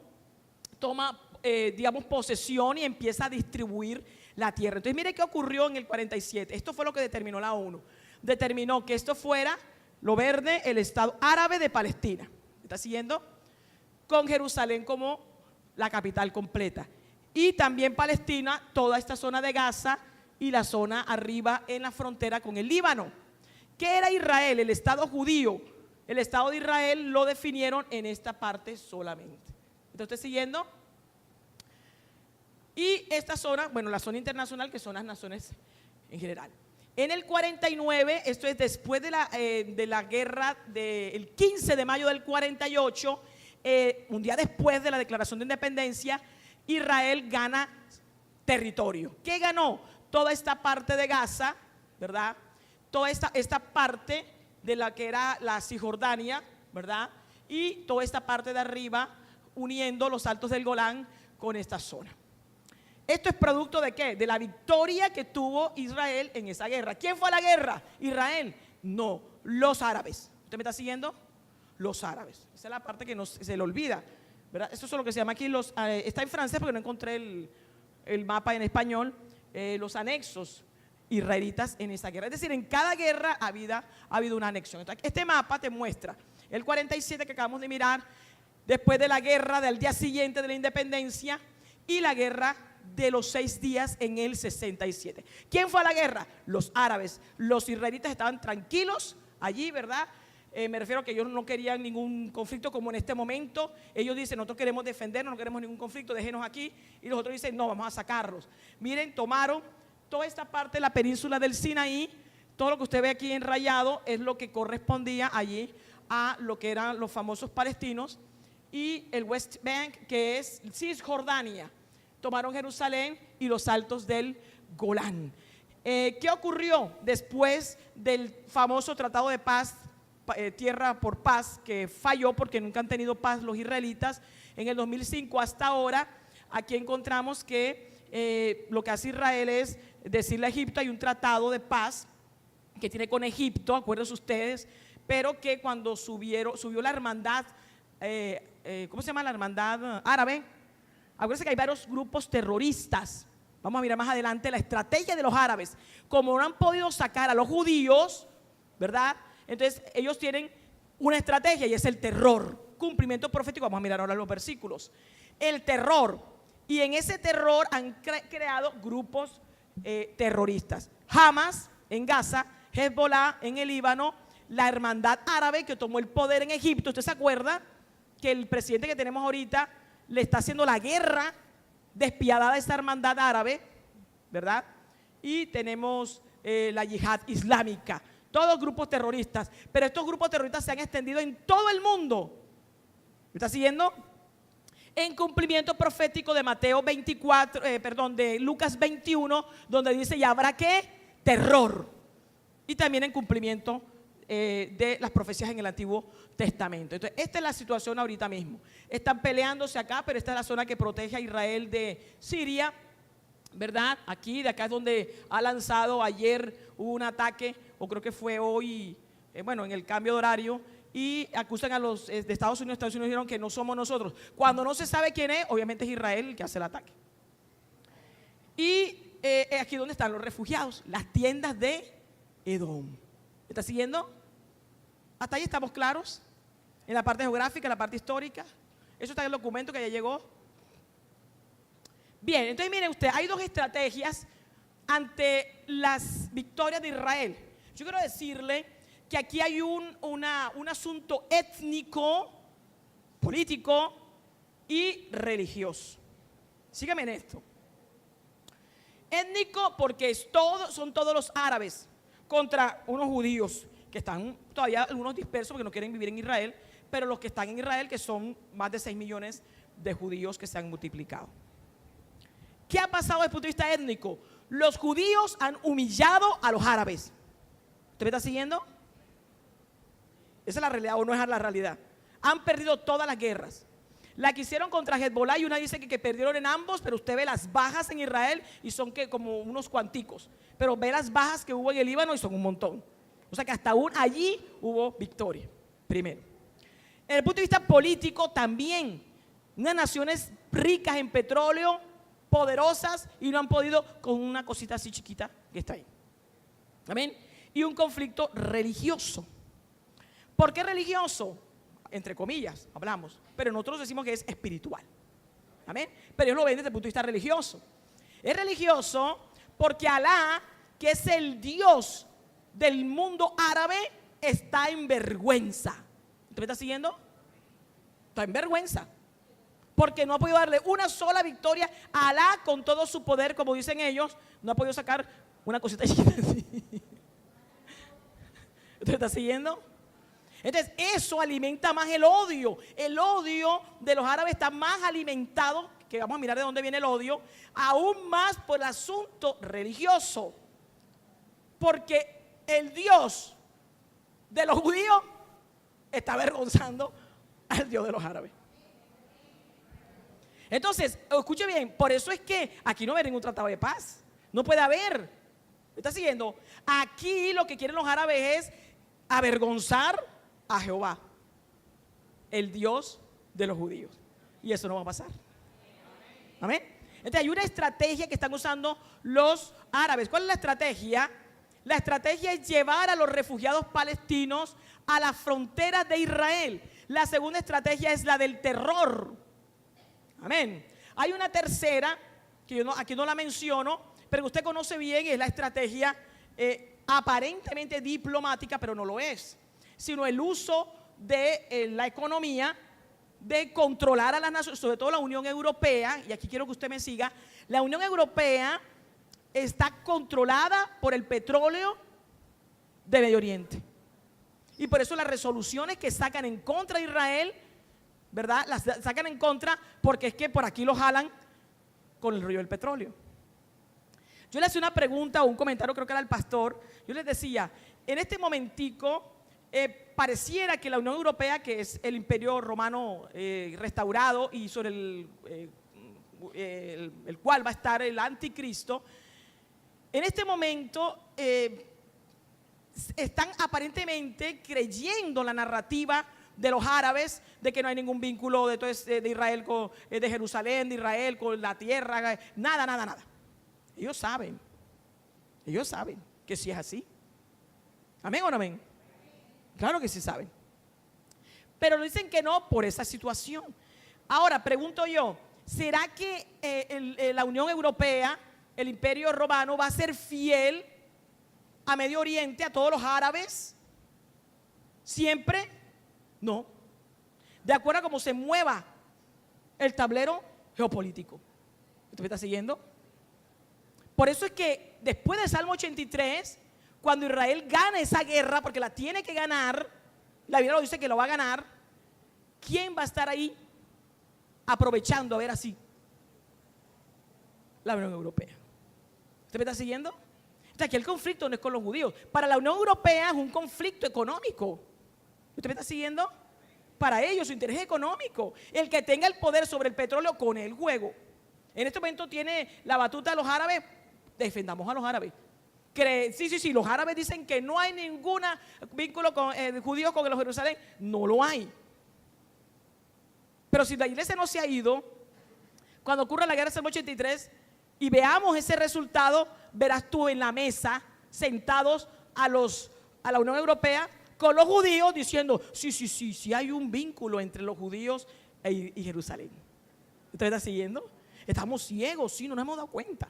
[SPEAKER 1] toma, digamos, posesión y empieza a distribuir la tierra. Entonces mire qué ocurrió en el 47. Esto fue lo que determinó la ONU. Determinó que esto fuera lo verde, el estado árabe de Palestina. ¿Está siguiendo? Con Jerusalén como la capital completa. Y también Palestina, toda esta zona de Gaza y la zona arriba en la frontera con el Líbano. ¿Qué era Israel? El Estado judío. El Estado de Israel lo definieron en esta parte solamente. ¿Está siguiendo? Y esta zona, bueno, la zona internacional, que son las naciones en general. En el 49, esto es después de la guerra del 15 de mayo del 48, un día después de la declaración de independencia, Israel gana territorio. ¿Qué ganó? Toda esta parte de Gaza, ¿verdad? Toda esta parte de la que era la Cisjordania, ¿verdad? Y toda esta parte de arriba, uniendo los altos del Golán con esta zona. ¿Esto es producto de qué? De la victoria que tuvo Israel en esa guerra. ¿Quién fue a la guerra? ¿Israel? No, los árabes. ¿Usted me está siguiendo? Los árabes. Esa es la parte que se le olvida, ¿verdad? Eso es lo que se llama aquí, está en francés porque no encontré el mapa en español. Los anexos israelitas en esa guerra. Es decir, en cada guerra ha habido una anexión. Entonces, este mapa te muestra el 47 que acabamos de mirar, después de la guerra del día siguiente de la independencia y la guerra de los 6 días en el 67. ¿Quién fue a la guerra? Los árabes. Los israelitas estaban tranquilos allí, ¿verdad? Me refiero a que ellos no querían ningún conflicto como en este momento. Ellos dicen, nosotros queremos defendernos, no queremos ningún conflicto, déjenos aquí. Y los otros dicen, no, vamos a sacarlos. Miren, tomaron toda esta parte de la península del Sinaí. Todo lo que usted ve aquí enrayado es lo que correspondía allí a lo que eran los famosos palestinos. y el West Bank, que es Cisjordania. Tomaron Jerusalén y los altos del Golán. ¿Qué ocurrió después del famoso tratado de paz, tierra por paz, que falló porque nunca han tenido paz los israelitas? En el 2005 hasta ahora, aquí encontramos que lo que hace Israel es decirle a Egipto: hay un tratado de paz que tiene con Egipto, acuérdense ustedes, pero que cuando subió la hermandad, ¿cómo se llama la hermandad árabe? Acuérdense que hay varios grupos terroristas. Vamos a mirar más adelante la estrategia de los árabes. Como no han podido sacar a los judíos, ¿verdad? Entonces ellos tienen una estrategia y es el terror. Cumplimiento profético. Vamos a mirar ahora los versículos. El terror. Y en ese terror han creado grupos terroristas. Hamas en Gaza, Hezbollah en el Líbano, la hermandad árabe que tomó el poder en Egipto. ¿Usted se acuerda que el presidente que tenemos ahorita le está haciendo la guerra despiadada a esa hermandad árabe, ¿verdad? Y tenemos la yihad islámica, todos grupos terroristas, pero estos grupos terroristas se han extendido en todo el mundo. ¿Me está siguiendo? En cumplimiento profético de Mateo 24, de Lucas 21, donde dice: y habrá ¿qué? Terror. Y también en cumplimiento de las profecías en el Antiguo Testamento. Entonces, esta es la situación ahorita mismo. Están peleándose acá, pero esta es la zona que protege a Israel de Siria, ¿verdad? Aquí, de acá es donde ha lanzado ayer un ataque, o creo que fue hoy, en el cambio de horario, y acusan a los de Estados Unidos. Estados Unidos dijeron que no somos nosotros. Cuando no se sabe quién es, obviamente es Israel el que hace el ataque. Y aquí donde están los refugiados, las tiendas de Edom. ¿Me está siguiendo? Hasta ahí estamos claros. En la parte geográfica, en la parte histórica. Eso está en el documento que ya llegó. Bien, entonces mire usted, hay dos estrategias ante las victorias de Israel. Yo quiero decirle que aquí hay un asunto étnico, político y religioso. Sígame en esto. Étnico porque son todos los árabes contra unos judíos que están todavía algunos dispersos porque no quieren vivir en Israel, pero los que están en Israel, que son más de 6 millones de judíos que se han multiplicado. ¿Qué ha pasado desde el punto de vista étnico? Los judíos han humillado a los árabes. ¿Usted me está siguiendo? Esa es la realidad, o no es la realidad. Han perdido todas las guerras. La que hicieron contra Hezbollah, y una dice que perdieron en ambos, pero usted ve las bajas en Israel y son como unos cuanticos. Pero ve las bajas que hubo en el Líbano y son un montón. O sea que hasta aún allí hubo victoria, primero. En el punto de vista político también, unas naciones ricas en petróleo, poderosas, y no han podido con una cosita así chiquita que está ahí. ¿Amén? Y un conflicto religioso. ¿Por qué religioso? Entre comillas, hablamos, pero nosotros decimos que es espiritual. ¿Amén? Pero ellos lo ven desde el punto de vista religioso. Es religioso porque Alá, que es el Dios del mundo árabe, está en vergüenza. ¿Usted me está siguiendo? Está en vergüenza. Porque no ha podido darle una sola victoria a Alá con todo su poder, como dicen ellos. No ha podido sacar una cosita chiquita así. ¿Usted me está siguiendo? Entonces eso alimenta más el odio. El odio de los árabes está más alimentado, que vamos a mirar de dónde viene el odio, aún más por el asunto religioso. Porque el Dios de los judíos está avergonzando al Dios de los árabes. Entonces, escuche bien, por eso es que aquí no va a haber ningún tratado de paz. No puede haber. ¿Me está siguiendo? Aquí lo que quieren los árabes es avergonzar a Jehová, el Dios de los judíos. Y eso no va a pasar. Amén. Entonces hay una estrategia que están usando los árabes. ¿Cuál es la estrategia? La estrategia es llevar a los refugiados palestinos a las fronteras de Israel. La segunda estrategia es la del terror. Amén. Hay una tercera, que yo aquí no la menciono, pero que usted conoce bien, es la estrategia aparentemente diplomática, pero no lo es, sino el uso de la economía, de controlar a las naciones, sobre todo la Unión Europea, y aquí quiero que usted me siga. La Unión Europea está controlada por el petróleo de Medio Oriente. Y por eso las resoluciones que sacan en contra de Israel ¿verdad? Las sacan en contra porque es que por aquí lo jalan con el río del petróleo. Yo le hacía una pregunta o un comentario, creo que era el pastor. Yo les decía, en este momentico pareciera que la Unión Europea, que es el imperio romano restaurado y sobre el cual va a estar el anticristo, en este momento están aparentemente creyendo la narrativa de los árabes, de que no hay ningún vínculo de Israel de Jerusalén, de Israel con la tierra, nada. Ellos saben que sí es así. ¿Amén o no amén? Claro que sí saben. Pero dicen que no por esa situación. Ahora, pregunto yo, ¿será que la Unión Europea, el Imperio Romano, va a ser fiel a Medio Oriente, a todos los árabes? ¿Siempre? No. De acuerdo a cómo se mueva el tablero geopolítico. ¿Usted me está siguiendo? Por eso es que después del Salmo 83, cuando Israel gana esa guerra, porque la tiene que ganar, la Biblia lo dice que lo va a ganar, ¿quién va a estar ahí aprovechando a ver así? La Unión Europea. ¿Usted me está siguiendo? Entonces aquí el conflicto no es con los judíos. Para la Unión Europea es un conflicto económico. ¿Usted me está siguiendo? Para ellos su interés económico. El que tenga el poder sobre el petróleo con el juego. En este momento tiene la batuta de los árabes. Defendamos a los árabes. Sí, los árabes dicen que no hay ningún vínculo con judíos con los Jerusalén. No lo hay. Pero si la iglesia no se ha ido, cuando ocurra la guerra del Salmo 83 y veamos ese resultado, verás tú en la mesa sentados a la Unión Europea con los judíos diciendo, sí hay un vínculo entre los judíos y Jerusalén. ¿Usted está siguiendo? Estamos ciegos, sí, no nos hemos dado cuenta.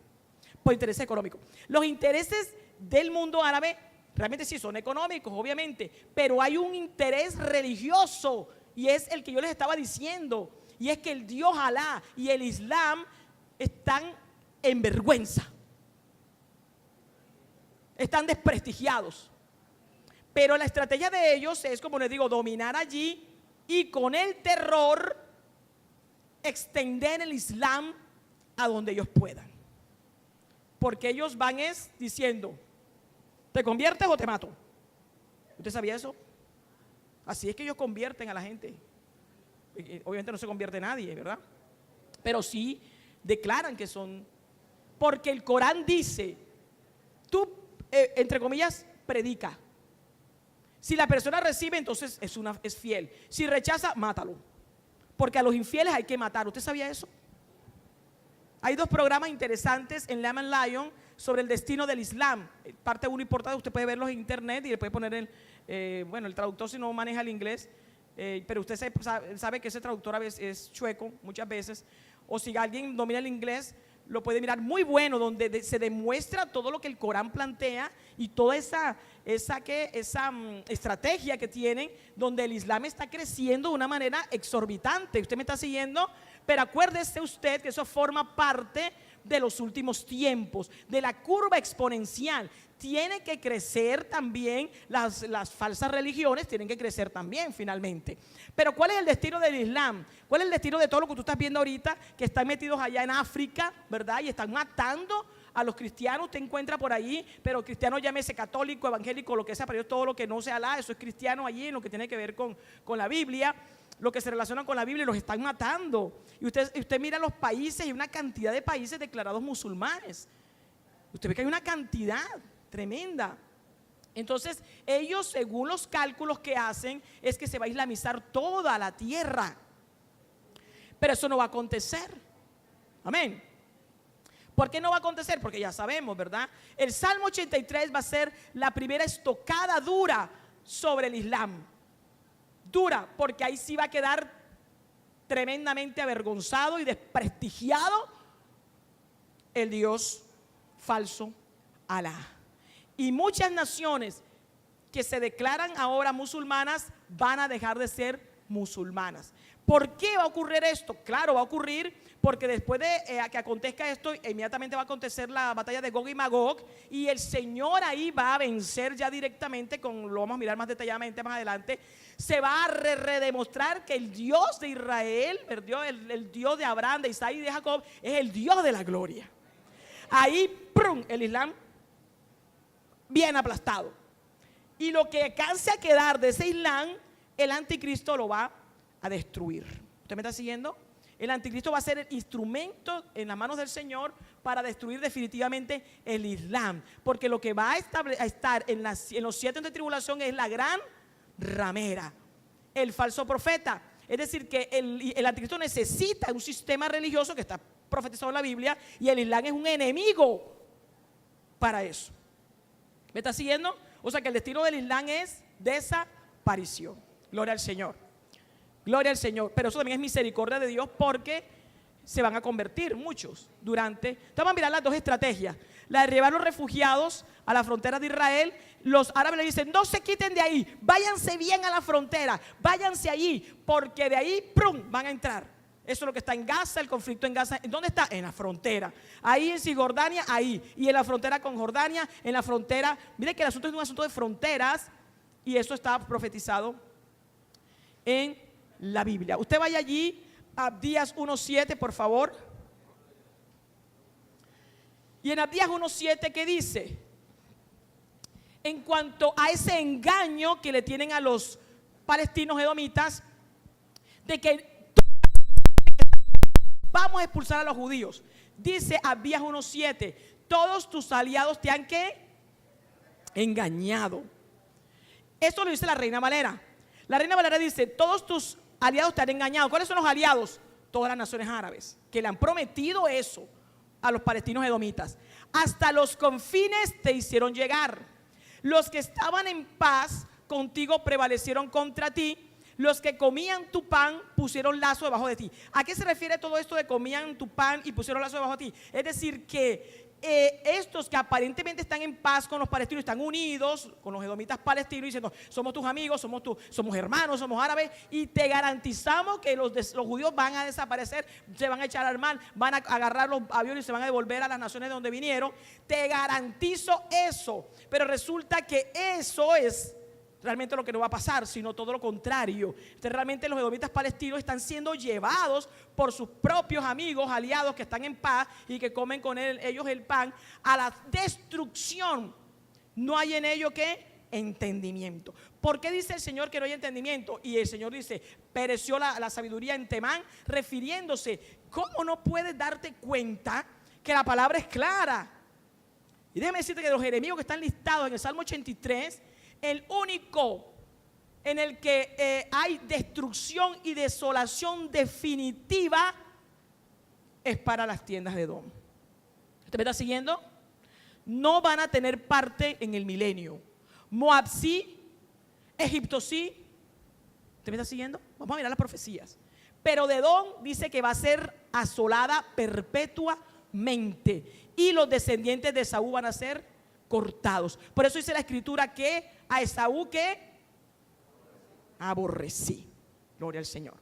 [SPEAKER 1] Por intereses económicos. Los intereses del mundo árabe realmente sí son económicos, obviamente, pero hay un interés religioso y es el que yo les estaba diciendo, y es que el Dios Alá y el Islam están en vergüenza, están desprestigiados. Pero la estrategia de ellos es, como les digo, dominar allí y con el terror extender el Islam a donde ellos puedan. Porque ellos van diciendo, ¿te conviertes o te mato? ¿Usted sabía eso? Así es que ellos convierten a la gente. Obviamente no se convierte nadie, ¿verdad? Pero sí declaran que son. Porque el Corán dice, tú, entre comillas, predica. Si la persona recibe, entonces es fiel. Si rechaza, mátalo. Porque a los infieles hay que matar. ¿Usted sabía eso? Hay dos programas interesantes en Lamb and Lion sobre el destino del Islam. Parte 1 y parte 2, usted puede verlos en internet y le puede poner el traductor si no maneja el inglés. Pero usted sabe que ese traductor a veces es chueco, muchas veces. O si alguien domina el inglés, lo puede mirar, muy bueno, donde se demuestra todo lo que el Corán plantea y toda esa estrategia que tienen, donde el Islam está creciendo de una manera exorbitante. ¿Usted me está siguiendo? Pero acuérdese usted que eso forma parte de los últimos tiempos, de la curva exponencial. Tiene que crecer también, las falsas religiones tienen que crecer también finalmente. Pero ¿cuál es el destino del Islam? ¿Cuál es el destino de todo lo que tú estás viendo ahorita, que están metidos allá en África, ¿verdad? Y están matando a los cristianos. Usted encuentra por ahí, pero cristiano llámese católico, evangélico, lo que sea, pero todo lo que no sea Alá, eso es cristiano allí, en lo que tiene que ver con la Biblia. Lo que se relaciona con la Biblia, los están matando. Y usted mira los países, hay una cantidad de países declarados musulmanes. Usted ve que hay una cantidad tremenda. Entonces, ellos, según los cálculos que hacen, es que se va a islamizar toda la tierra. Pero eso no va a acontecer. Amén. ¿Por qué no va a acontecer? Porque ya sabemos, ¿verdad? El Salmo 83 va a ser la primera estocada dura sobre el Islam. Dura, porque ahí sí va a quedar tremendamente avergonzado y desprestigiado el Dios falso Alá. Y muchas naciones que se declaran ahora musulmanas van a dejar de ser musulmanas. ¿Por qué va a ocurrir esto? Claro, va a ocurrir porque después de que acontezca esto, inmediatamente va a acontecer la batalla de Gog y Magog, y el Señor ahí va a vencer ya directamente, lo vamos a mirar más detalladamente más adelante. Se va a redemostrar que el Dios de Israel, el Dios de Abraham, de Isaac y de Jacob, es el Dios de la gloria. Ahí, ¡prum!, el Islam bien aplastado. Y lo que alcance a quedar de ese Islam, el anticristo lo va a destruir. ¿Usted me está siguiendo? El anticristo va a ser el instrumento en las manos del Señor para destruir definitivamente el Islam, porque lo que va a estar en los 7 años de tribulación es la gran ramera, el falso profeta. Es decir, que el anticristo necesita un sistema religioso que está profetizado en la Biblia, y el Islam es un enemigo para eso. ¿Me está siguiendo? O sea que el destino del Islam es desaparición. Gloria al Señor. Gloria al Señor. Pero eso también es misericordia de Dios, porque se van a convertir muchos durante. Vamos a mirar las dos estrategias. La de llevar los refugiados a la frontera de Israel. Los árabes le dicen: no se quiten de ahí, váyanse bien a la frontera, váyanse allí, porque de ahí ¡prum!, van a entrar. Eso es lo que está en Gaza, el conflicto en Gaza. ¿Dónde está? En la frontera. Ahí en Cisjordania, ahí. Y en la frontera con Jordania, en la frontera. Mire que el asunto es un asunto de fronteras, y eso está profetizado en la Biblia. Usted vaya allí a Abdías 1:7, por favor. Y en Abdías 1:7, ¿qué dice? En cuanto a ese engaño que le tienen a los palestinos edomitas, de que vamos a expulsar a los judíos. Dice Abdías 1:7: todos tus aliados te han ¿qué? Engañado. Esto lo dice la Reina Valera. La Reina Valera dice: todos tus aliados te han engañado. ¿Cuáles son los aliados? Todas las naciones árabes, que le han prometido eso a los palestinos edomitas. Hasta los confines te hicieron llegar. Los que estaban en paz contigo prevalecieron contra ti. Los que comían tu pan pusieron lazo debajo de ti. ¿A qué se refiere todo esto de comían tu pan y pusieron lazo debajo de ti? Es decir, que estos que aparentemente están en paz con los palestinos, están unidos con los edomitas palestinos, diciendo: somos tus amigos, somos hermanos, somos árabes, y te garantizamos que los judíos van a desaparecer, se van a echar al mar, van a agarrar los aviones y se van a devolver a las naciones de donde vinieron. Te garantizo eso. Pero resulta que eso es realmente lo que no va a pasar, sino todo lo contrario. Realmente los edomitas palestinos están siendo llevados por sus propios amigos, aliados que están en paz y que comen con ellos el pan, a la destrucción. No hay en ello ¿qué? Entendimiento. ¿Por qué dice el Señor que no hay entendimiento? Y el Señor dice: pereció la sabiduría en Temán, refiriéndose: ¿cómo no puedes darte cuenta que la palabra es clara? Y déjame decirte que de los enemigos que están listados en el Salmo 83, el único en el que hay destrucción y desolación definitiva es para las tiendas de Edom. ¿Usted me está siguiendo? No van a tener parte en el milenio. Moab sí, Egipto sí. ¿Usted me está siguiendo? Vamos a mirar las profecías. Pero de Edom dice que va a ser asolada perpetuamente, y los descendientes de Esaú van a ser cortados. Por eso dice la escritura que a Esaú que aborrecí. Gloria al Señor.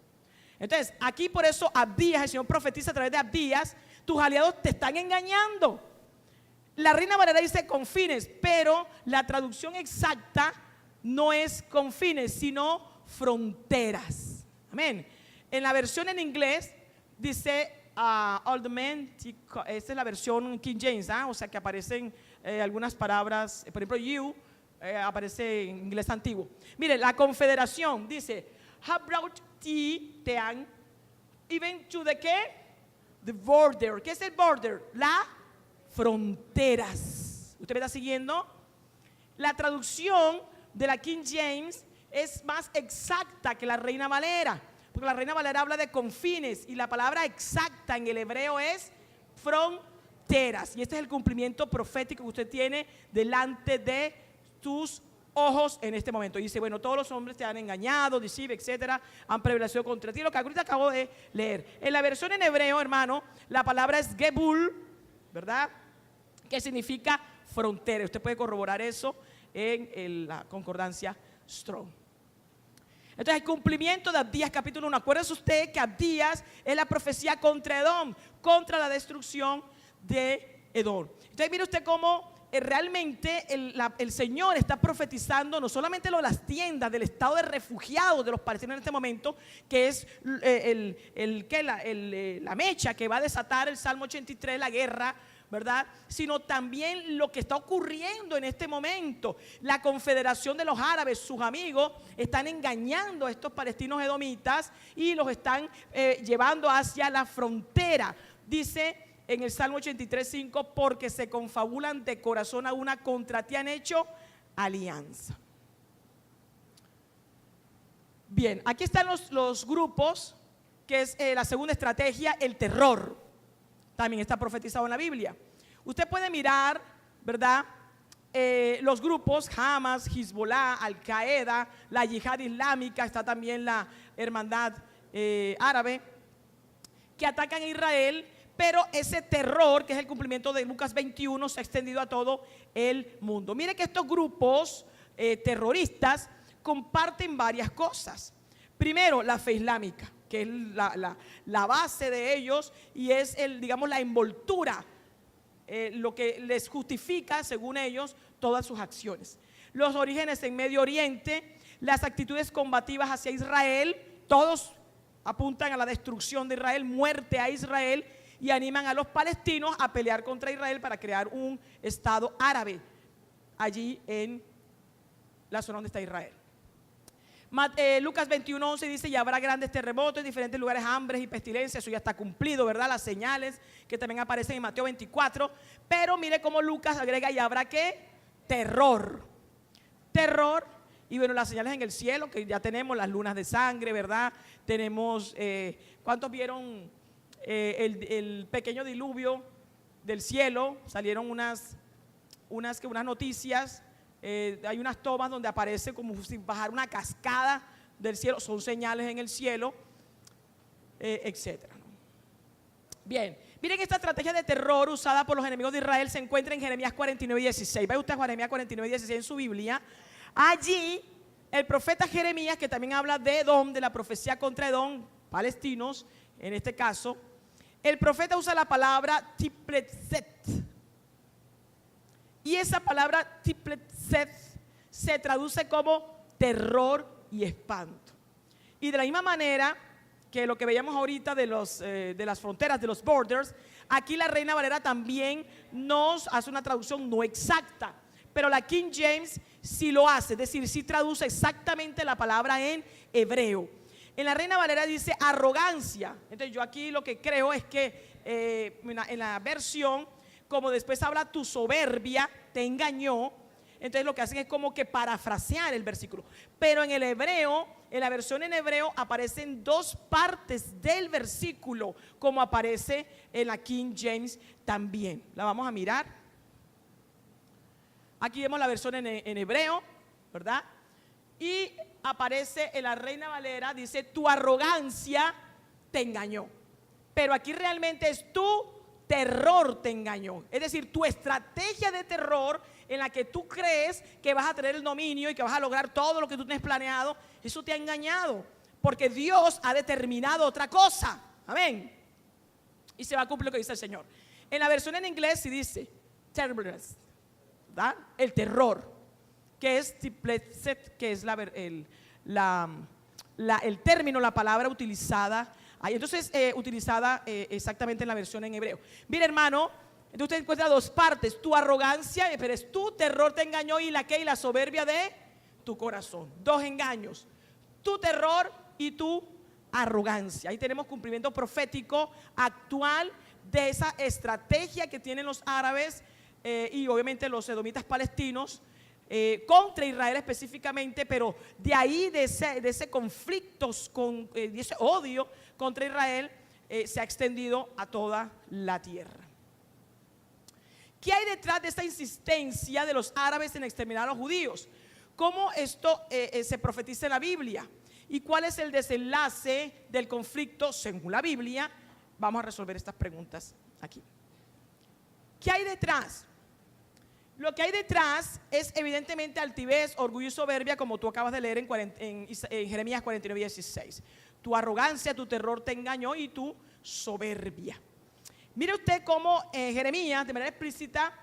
[SPEAKER 1] Entonces aquí por eso Abdías, el Señor profetiza a través de Abdías: tus aliados te están engañando. La Reina Valera dice confines, pero la traducción exacta no es confines, sino fronteras. Amén. En la versión en inglés dice all the men, esta es la versión King James, o sea que aparecen algunas palabras, por ejemplo you, aparece en inglés antiguo. Mire, la confederación dice: have brought te han even to the ¿qué? The border. ¿Qué es el border? La fronteras. ¿Usted me está siguiendo? La traducción de la King James es más exacta que la Reina Valera, porque la Reina Valera habla de confines y la palabra exacta en el hebreo es fronteras. Y este es el cumplimiento profético que usted tiene delante de tus ojos en este momento. Y dice: bueno, todos los hombres te han engañado, deceive, etcétera, han prevalecido contra ti. Lo que ahorita acabo de leer. En la versión en hebreo, hermano, la palabra es Gebul, ¿verdad? Que significa frontera. Usted puede corroborar eso en la concordancia Strong. Entonces el cumplimiento de Abdías capítulo 1, acuérdese usted que Abdías es la profecía contra Edom, contra la destrucción de Edom. Entonces mire usted cómo realmente el Señor está profetizando no solamente lo de las tiendas, del estado de refugiados de los palestinos en este momento, que es la mecha que va a desatar el Salmo 83, la guerra, ¿verdad? Sino también lo que está ocurriendo en este momento. La confederación de los árabes, sus amigos, están engañando a estos palestinos edomitas y los están llevando hacia la frontera. Dice en el Salmo 83:5, porque se confabulan de corazón a una contra ti, han hecho alianza. Bien, aquí están los grupos, que es la segunda estrategia, el terror. También está profetizado en la Biblia. Usted puede mirar, ¿verdad? Los grupos, Hamas, Hezbollah, Al-Qaeda, la Yihad Islámica, está también la Hermandad Árabe, que atacan a Israel, pero ese terror, que es el cumplimiento de Lucas 21, se ha extendido a todo el mundo. Mire que estos grupos terroristas comparten varias cosas. Primero, la fe islámica, que es la base de ellos y es digamos, la envoltura, lo que les justifica, según ellos, todas sus acciones. Los orígenes en Medio Oriente, las actitudes combativas hacia Israel, todos apuntan a la destrucción de Israel, muerte a Israel, y animan a los palestinos a pelear contra Israel para crear un estado árabe allí en la zona donde está Israel. Lucas 21:11 dice, y habrá grandes terremotos en diferentes lugares, hambres y pestilencias. Eso ya está cumplido, ¿verdad? Las señales que también aparecen en Mateo 24. Pero mire cómo Lucas agrega, y habrá ¿qué? Terror. Terror. Y bueno, las señales en el cielo, que ya tenemos las lunas de sangre, ¿verdad? Tenemos, ¿cuántos vieron el pequeño diluvio del cielo? Salieron unas noticias. Hay unas tomas donde aparece como si bajara una cascada del cielo, son señales en el cielo, etcétera. Bien, miren, esta estrategia de terror usada por los enemigos de Israel se encuentra en Jeremías 49:16. Vaya usted a Jeremías 49:16 en su Biblia. Allí el profeta Jeremías, que también habla de Edom, de la profecía contra Edom, palestinos en este caso, el profeta usa la palabra tipletzet. Y esa palabra tipletzet se traduce como terror y espanto. Y de la misma manera que lo que veíamos ahorita de las fronteras, de los borders, aquí la Reina Valera también nos hace una traducción no exacta, pero la King James sí lo hace, es decir, sí traduce exactamente la palabra en hebreo. En la Reina Valera dice arrogancia. Entonces yo aquí lo que creo es que en la versión, como después habla tu soberbia te engañó, entonces lo que hacen es como que parafrasear el versículo. Pero en el hebreo, en la versión en hebreo, aparecen dos partes del versículo, como aparece en la King James también. La vamos a mirar. Aquí vemos la versión en hebreo, ¿verdad? Y aparece en la Reina Valera, dice, tu arrogancia te engañó. Pero aquí realmente es tu terror te engañó. Es decir, tu estrategia de terror en la que tú crees que vas a tener el dominio y que vas a lograr todo lo que tú tienes planeado, eso te ha engañado. Porque Dios ha determinado otra cosa. Amén. Y se va a cumplir lo que dice el Señor. En la versión en inglés sí dice terribleness, ¿verdad? El terror, que es tipletzet, que es el término, la palabra utilizada ahí. Entonces, utilizada exactamente en la versión en hebreo. Mira, hermano, entonces usted encuentra dos partes: tu arrogancia, pero es tu terror te engañó, y la soberbia de tu corazón. Dos engaños: tu terror y tu arrogancia. Ahí tenemos cumplimiento profético actual de esa estrategia que tienen los árabes y obviamente los edomitas palestinos contra Israel específicamente, pero de ahí, de ese conflicto, de ese odio contra Israel, se ha extendido a toda la tierra. ¿Qué hay detrás de esta insistencia de los árabes en exterminar a los judíos? ¿Cómo esto se profetiza en la Biblia? ¿Y cuál es el desenlace del conflicto según la Biblia? Vamos a resolver estas preguntas aquí. ¿Qué hay detrás? Lo que hay detrás es evidentemente altivez, orgullo y soberbia, como tú acabas de leer en Jeremías 49:16. Tu arrogancia, tu terror te engañó y tu soberbia. Mire usted cómo Jeremías, de manera explícita,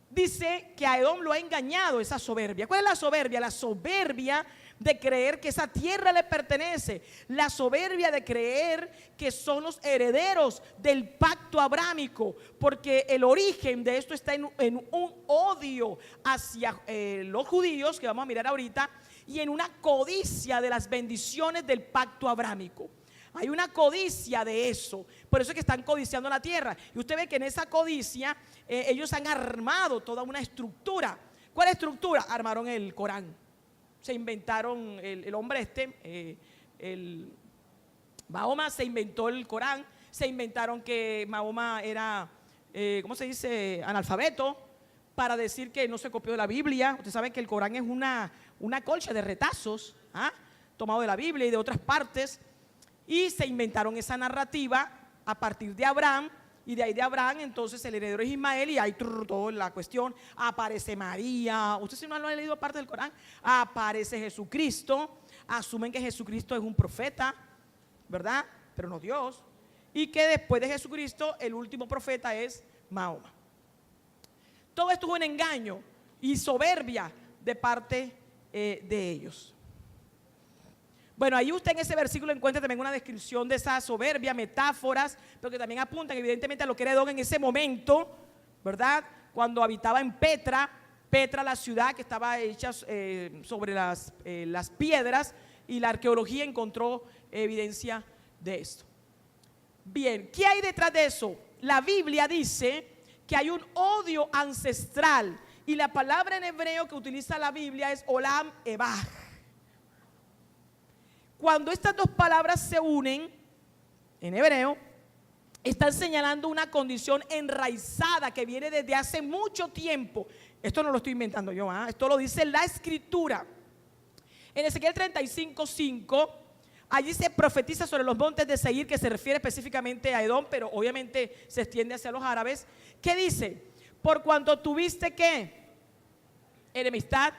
[SPEAKER 1] dice que a Edom lo ha engañado esa soberbia. ¿Cuál es la soberbia? La soberbia de creer que esa tierra le pertenece, la soberbia de creer que son los herederos del pacto abrámico, porque el origen de esto está en un odio hacia los judíos, que vamos a mirar ahorita, y en una codicia de las bendiciones del pacto abrámico. Hay una codicia de eso, por eso es que están codiciando la tierra. Y usted ve que en esa codicia ellos han armado toda una estructura. ¿Cuál estructura? Armaron el Corán. Se inventaron el hombre Mahoma se inventó el Corán, se inventaron que Mahoma era, ¿cómo se dice?, analfabeto, para decir que no se copió de la Biblia. Ustedes saben que el Corán es una colcha de retazos, tomado de la Biblia y de otras partes, y se inventaron esa narrativa a partir de Abraham. Y de ahí de Abraham, entonces el heredero es Ismael, y ahí toda la cuestión, aparece María. Usted, si no lo ha leído parte del Corán, aparece Jesucristo, asumen que Jesucristo es un profeta, ¿verdad? Pero no Dios. Y que después de Jesucristo, el último profeta es Mahoma. Todo esto es un engaño y soberbia de parte de ellos. Bueno, ahí usted en ese versículo encuentra también una descripción de esa soberbia, metáforas, pero que también apuntan evidentemente a lo que era Edom en ese momento, ¿verdad? Cuando habitaba en Petra, la ciudad que estaba hecha sobre las piedras, y la arqueología encontró evidencia de esto. Bien, ¿qué hay detrás de eso? La Biblia dice que hay un odio ancestral, y la palabra en hebreo que utiliza la Biblia es olam ebah. Cuando estas dos palabras se unen en hebreo, están señalando una condición enraizada que viene desde hace mucho tiempo. Esto no lo estoy inventando yo, esto lo dice la Escritura. En Ezequiel 35:5, allí se profetiza sobre los montes de Seir, que se refiere específicamente a Edom, pero obviamente se extiende hacia los árabes. ¿Qué dice? Por cuanto tuviste, ¿qué? Enemistad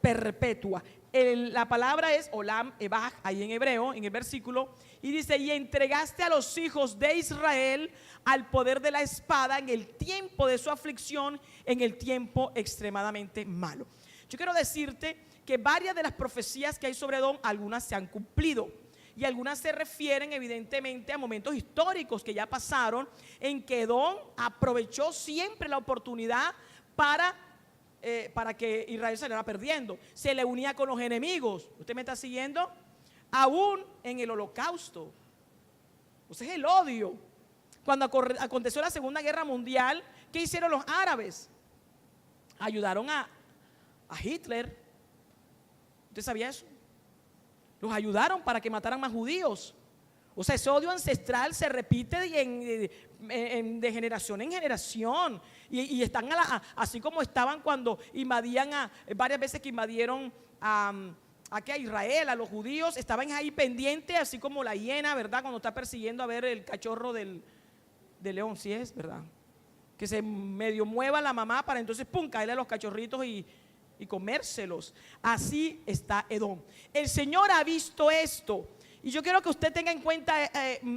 [SPEAKER 1] perpetua. La palabra es olam ebah, ahí en hebreo, en el versículo, y dice: y entregaste a los hijos de Israel al poder de la espada en el tiempo de su aflicción, en el tiempo extremadamente malo. Yo quiero decirte que varias de las profecías que hay sobre Edom, algunas se han cumplido, y algunas se refieren evidentemente a momentos históricos que ya pasaron, en que Edom aprovechó siempre la oportunidad para que Israel saliera perdiendo. Se le unía con los enemigos. ¿Usted me está siguiendo? Aún en el Holocausto. O sea, es el odio. Cuando aconteció la Segunda Guerra Mundial, ¿qué hicieron los árabes? Ayudaron a Hitler. ¿Usted sabía eso? Los ayudaron para que mataran más judíos. O sea, ese odio ancestral se repite de generación en generación. Y están así como estaban cuando invadían varias veces que invadieron a Israel, a los judíos, estaban ahí pendientes, así como la hiena, ¿verdad? Cuando está persiguiendo a ver el cachorro del león, ¿sí es, verdad? Que se medio mueva la mamá para entonces, pum, caerle a los cachorritos y comérselos. Así está Edom. El Señor ha visto esto. Y yo quiero que usted tenga en cuenta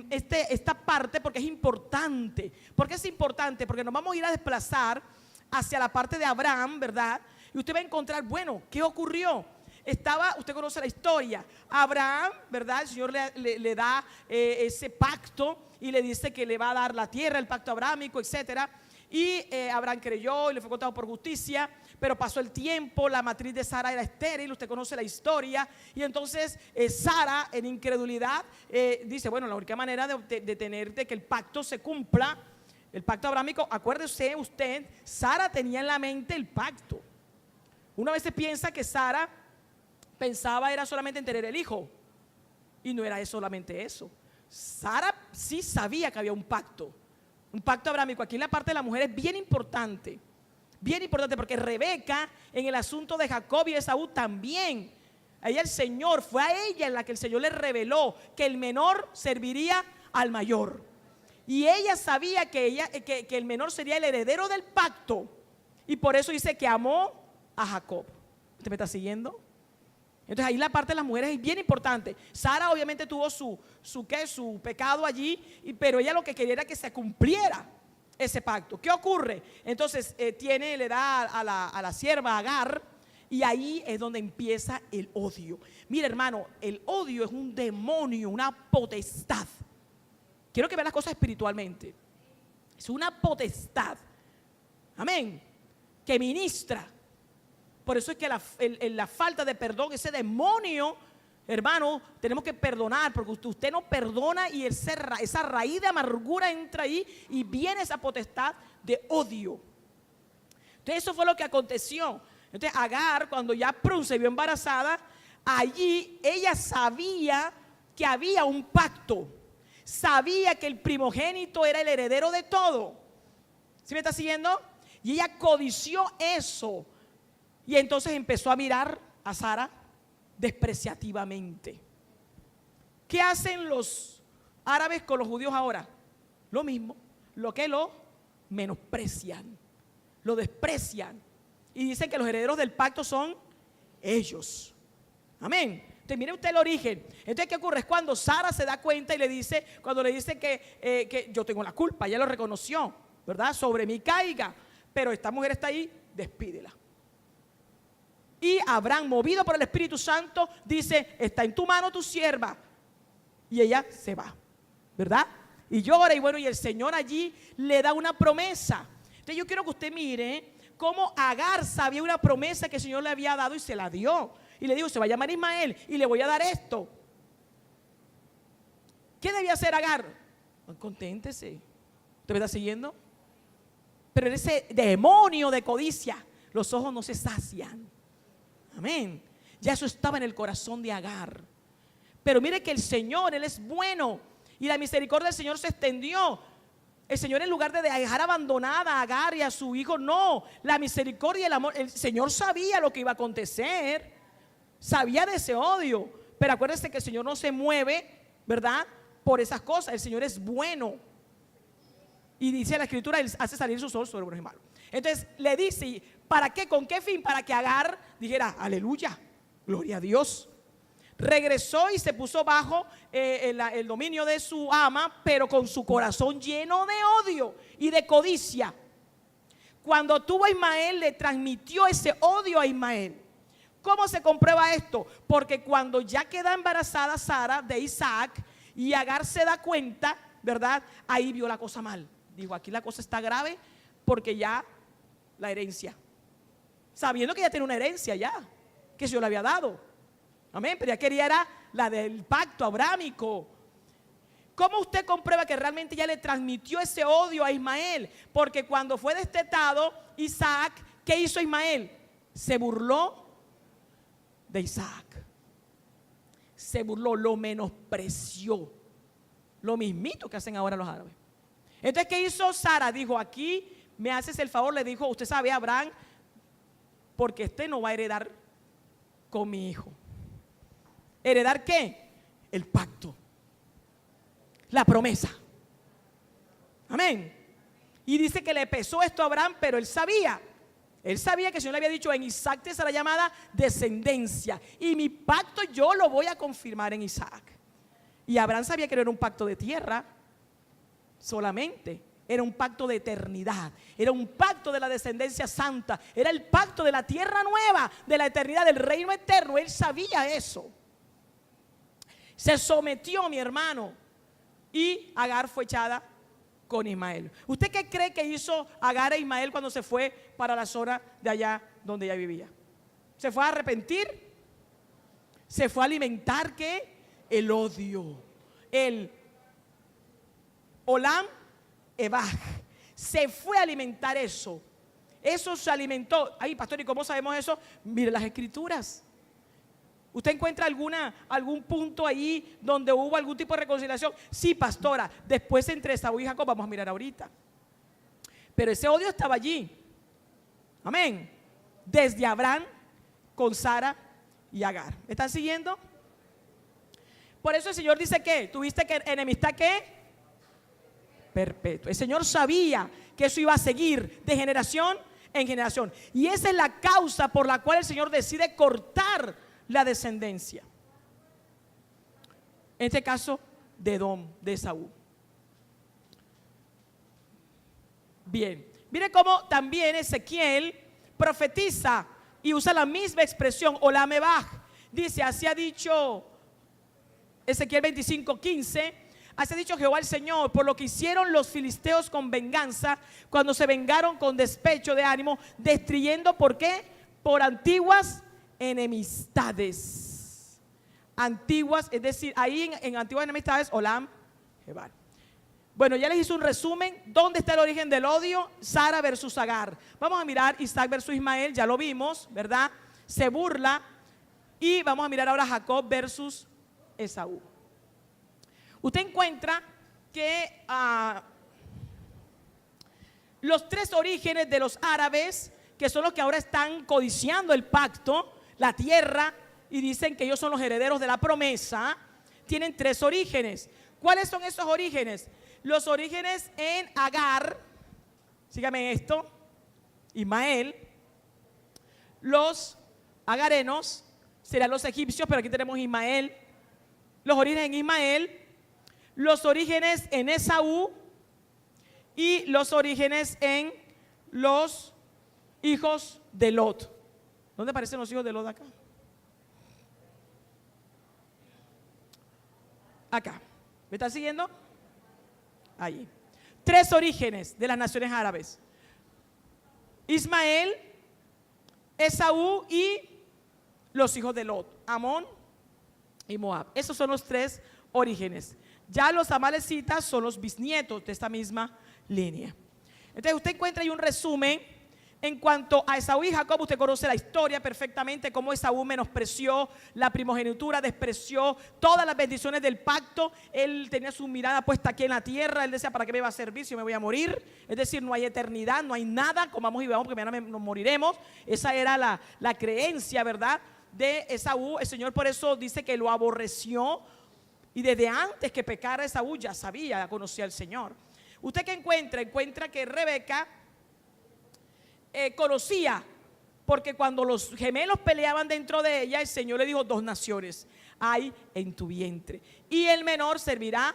[SPEAKER 1] esta parte, porque es importante. ¿Por qué es importante? Porque nos vamos a ir a desplazar hacia la parte de Abraham, ¿verdad? Y usted va a encontrar, bueno, ¿qué ocurrió? Usted conoce la historia. Abraham, ¿verdad? El Señor le da ese pacto y le dice que le va a dar la tierra, el pacto abrámico, etcétera. Y Abraham creyó y le fue contado por justicia, pero pasó el tiempo, la matriz de Sara era estéril, usted conoce la historia, y entonces Sara, en incredulidad, dice, bueno, la única manera de que el pacto se cumpla, el pacto abrámico, acuérdese usted, Sara tenía en la mente el pacto. Una vez se piensa que Sara pensaba era solamente en tener el hijo, y no era solamente eso. Sara sí sabía que había un pacto abrámico. Aquí en la parte de la mujer es bien importante, porque Rebeca, en el asunto de Jacob y Esaú también, ella el Señor, fue a ella en la que el Señor le reveló que el menor serviría al mayor. Y ella sabía que el menor sería el heredero del pacto. Y por eso dice que amó a Jacob. ¿Usted me está siguiendo? Entonces ahí la parte de las mujeres es bien importante. Sara obviamente tuvo su pecado allí, pero ella lo que quería era que se cumpliera ese pacto. ¿Qué ocurre? Entonces le da a la sierva Agar, y ahí es donde empieza el odio. Mira, hermano, el odio es un demonio, una potestad. Quiero que vean las cosas espiritualmente. Es una potestad, amén, que ministra. Por eso es que la falta de perdón, ese demonio, hermano, tenemos que perdonar, porque usted no perdona y esa raíz de amargura entra ahí y viene esa potestad de odio. Entonces eso fue lo que aconteció. Entonces Agar, cuando ya se vio embarazada, allí ella sabía que había un pacto, sabía que el primogénito era el heredero de todo. ¿Sí me está siguiendo? Y ella codició eso. Y entonces empezó a mirar a Sara despreciativamente. ¿Qué hacen los árabes con los judíos ahora? Lo mismo, lo que lo menosprecian, lo desprecian. Y dicen que los herederos del pacto son ellos. Amén. Entonces mire usted el origen. Entonces ¿qué ocurre? Es cuando Sara se da cuenta y le dice, cuando le dice que yo tengo la culpa, ella lo reconoció, ¿verdad? Sobre mí caiga, pero esta mujer está ahí, despídela. Y Abraham, movido por el Espíritu Santo, dice, está en tu mano tu sierva. Y ella se va, ¿verdad? Y llora, y bueno, y el Señor allí le da una promesa. Entonces yo quiero que usted mire cómo Agar sabía una promesa que el Señor le había dado y se la dio. Y le dijo, se va a llamar Ismael y le voy a dar esto. ¿Qué debía hacer Agar? Conténtese. ¿Usted me está siguiendo? Pero en ese demonio de codicia, los ojos no se sacian. Amén. Ya eso estaba en el corazón de Agar. Pero mire que el Señor, Él es bueno, y la misericordia del Señor se extendió. El Señor, en lugar de dejar abandonada a Agar y a su hijo, no, la misericordia y el amor, el Señor sabía lo que iba a acontecer, sabía de ese odio. Pero acuérdense que el Señor no se mueve, ¿verdad?, por esas cosas. El Señor es bueno, y dice la Escritura, Él hace salir sus ojos sobre buenos y malos. Entonces le dice, ¿para qué? ¿Con qué fin? Para que Agar dijera, aleluya, gloria a Dios. Regresó y se puso bajo el dominio de su ama, pero con su corazón lleno de odio y de codicia. Cuando tuvo a Ismael, le transmitió ese odio a Ismael. ¿Cómo se comprueba esto? Porque cuando ya queda embarazada Sara de Isaac y Agar se da cuenta, ¿verdad? Ahí vio la cosa mal. Dijo, aquí la cosa está grave, porque ya la herencia, sabiendo que ya tiene una herencia ya, que el Señor le había dado. Amén, pero ya quería era la del pacto abrámico. ¿Cómo usted comprueba que realmente ya le transmitió ese odio a Ismael? Porque cuando fue destetado Isaac, ¿qué hizo Ismael? Se burló de Isaac. Se burló, lo menospreció. Lo mismito que hacen ahora los árabes. Entonces, ¿qué hizo Sara? Dijo, aquí me haces el favor, le dijo, usted sabe, Abraham, porque este no va a heredar con mi hijo. ¿Heredar qué? El pacto, la promesa. Amén. Y dice que le pesó esto a Abraham, pero él sabía que el Señor le había dicho, en Isaac te será llamada descendencia, y mi pacto yo lo voy a confirmar en Isaac. Y Abraham sabía que no era un pacto de tierra solamente, era un pacto de eternidad, era un pacto de la descendencia santa, era el pacto de la tierra nueva, de la eternidad, del reino eterno. Él sabía eso. Se sometió, mi hermano, y Agar fue echada con Ismael. ¿Usted qué cree que hizo Agar e Ismael cuando se fue para la zona de allá donde ella vivía? ¿Se fue a arrepentir? ¿Se fue a alimentar qué? El odio, el Olam Ebaj. Se fue a alimentar eso. Eso se alimentó. Ay, pastor, ¿y cómo sabemos eso? Mire las Escrituras. ¿Usted encuentra algún punto ahí donde hubo algún tipo de reconciliación? Sí, pastora. Después entre Esaú y Jacob, vamos a mirar ahorita. Pero ese odio estaba allí. Amén. Desde Abraham con Sara y Agar. ¿Me están siguiendo? Por eso el Señor dice que tuviste que enemistad, ¿qué? perpetuo. El Señor sabía que eso iba a seguir de generación en generación. Y esa es la causa por la cual el Señor decide cortar la descendencia. En este caso, de Edom, de Esaú. Bien, mire cómo también Ezequiel profetiza y usa la misma expresión, Olam Ebaj. Dice, así ha dicho Ezequiel 25:15, así ha dicho Jehová el Señor, por lo que hicieron los filisteos con venganza, cuando se vengaron con despecho de ánimo, destruyendo, ¿por qué? Por antiguas enemistades. Antiguas, es decir, ahí en antiguas enemistades, Olam Ebaj. Bueno, ya les hice un resumen. ¿Dónde está el origen del odio? Sara versus Agar. Vamos a mirar Isaac versus Ismael, ya lo vimos, ¿verdad? Se burla. Y vamos a mirar ahora Jacob versus Esaú. Usted encuentra que los tres orígenes de los árabes, que son los que ahora están codiciando el pacto, la tierra, y dicen que ellos son los herederos de la promesa, tienen tres orígenes. ¿Cuáles son esos orígenes? Los orígenes en Agar, sígame esto, Ismael, los agarenos serán los egipcios, pero aquí tenemos Ismael, los orígenes en Ismael, los orígenes en Esaú y los orígenes en los hijos de Lot. ¿Dónde aparecen los hijos de Lot acá? Acá. ¿Me están siguiendo? Allí. Tres orígenes de las naciones árabes: Ismael, Esaú y los hijos de Lot, Amón y Moab. Esos son los tres orígenes. Ya los amalecitas son los bisnietos de esta misma línea. Entonces usted encuentra ahí un resumen en cuanto a Esaú y Jacob. Usted conoce la historia perfectamente, cómo Esaú menospreció la primogenitura, despreció todas las bendiciones del pacto. Él tenía su mirada puesta aquí en la tierra. Él decía, ¿para qué me va a servir si me voy a morir? Es decir, no hay eternidad, no hay nada, comamos y bebamos porque mañana nos moriremos. Esa era la creencia, ¿verdad?, de Esaú. El Señor por eso dice que lo aborreció, y desde antes que pecara Esaú ya sabía, ya conocía al Señor. ¿Usted qué encuentra? Encuentra que Rebeca conocía, porque cuando los gemelos peleaban dentro de ella, el Señor le dijo, 2 naciones hay en tu vientre, y el menor servirá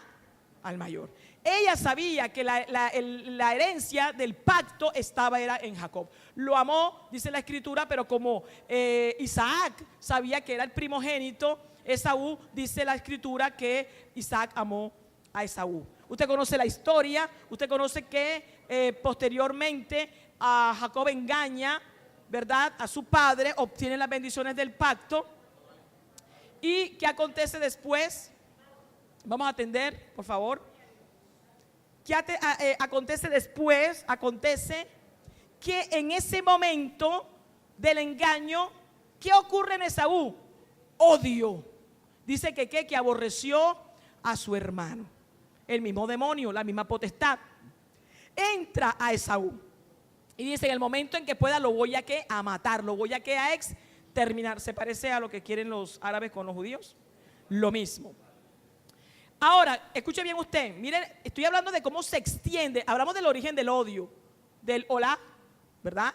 [SPEAKER 1] al mayor. Ella sabía que la herencia del pacto era en Jacob. Lo amó, dice la escritura, pero como Isaac sabía que era el primogénito, Esaú, dice la escritura que Isaac amó a Esaú. Usted conoce la historia, usted conoce que posteriormente a Jacob engaña, ¿verdad?, a su padre, obtiene las bendiciones del pacto. ¿Y qué acontece después? Vamos a atender, por favor. ¿Qué acontece después? Acontece que en ese momento del engaño, ¿qué ocurre en Esaú? Odio. Dice que aborreció a su hermano. El mismo demonio, la misma potestad, entra a Esaú. Y dice, en el momento en que pueda lo voy a matar, lo voy a exterminar. ¿Se parece a lo que quieren los árabes con los judíos? Lo mismo. Ahora, escuche bien usted, miren, estoy hablando de cómo se extiende, hablamos del origen del odio, del olá, ¿verdad?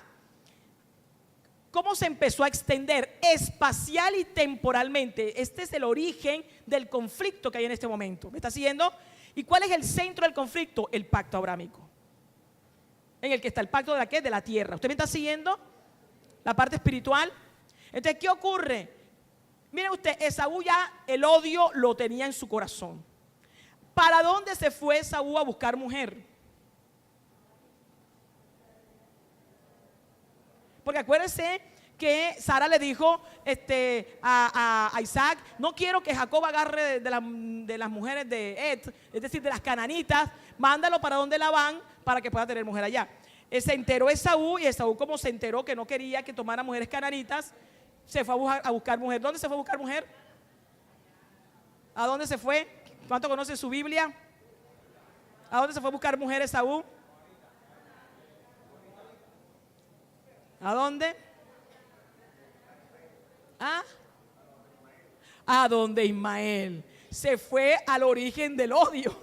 [SPEAKER 1] Cómo se empezó a extender espacial y temporalmente. Este es el origen del conflicto que hay en este momento. ¿Me está siguiendo? ¿Y cuál es el centro del conflicto? El pacto abrámico, en el que está el pacto de la ¿qué? De la tierra. ¿Usted me está siguiendo? La parte espiritual. Entonces, ¿qué ocurre? Miren usted, Esaú ya el odio lo tenía en su corazón. ¿Para dónde se fue Esaú a buscar mujer? Porque acuérdense que Sara le dijo a Isaac, no quiero que Jacob agarre de las mujeres de Ed, es decir, de las cananitas, mándalo para donde Labán para que pueda tener mujer allá. Se enteró Esaú, y Esaú, como se enteró que no quería que tomara mujeres cananitas, se fue a buscar mujer. ¿Dónde se fue a buscar mujer? ¿A dónde se fue? ¿Cuánto conocen su Biblia? ¿A dónde se fue a buscar mujer Esaú? ¿A dónde? A donde Ismael. Se fue al origen del odio.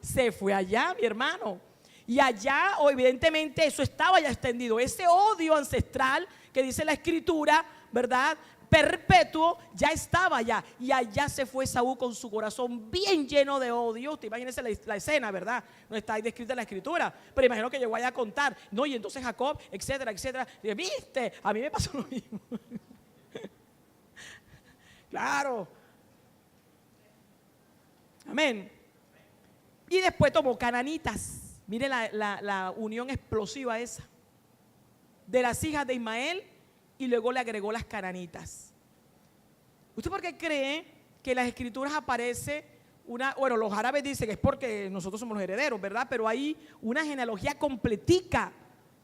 [SPEAKER 1] se fue allá, mi hermano. Y allá, evidentemente, eso estaba ya extendido. Ese odio ancestral que dice la Escritura, ¿verdad?, perpetuo, ya estaba allá. Y allá se fue Esaú con su corazón bien lleno de odio. Usted imagínese la escena, ¿verdad? No está ahí descrita en la Escritura, pero imagino que llegó allá a contar. No, y entonces Jacob, etcétera, etcétera. Y, ¿viste? A mí me pasó lo mismo. Claro. Amén. Y después tomó cananitas. Mire la unión explosiva esa. De las hijas de Ismael, y luego le agregó las cananitas. ¿Usted por qué cree que en las Escrituras aparece bueno, los árabes dicen que es porque nosotros somos los herederos, ¿verdad? Pero hay una genealogía completica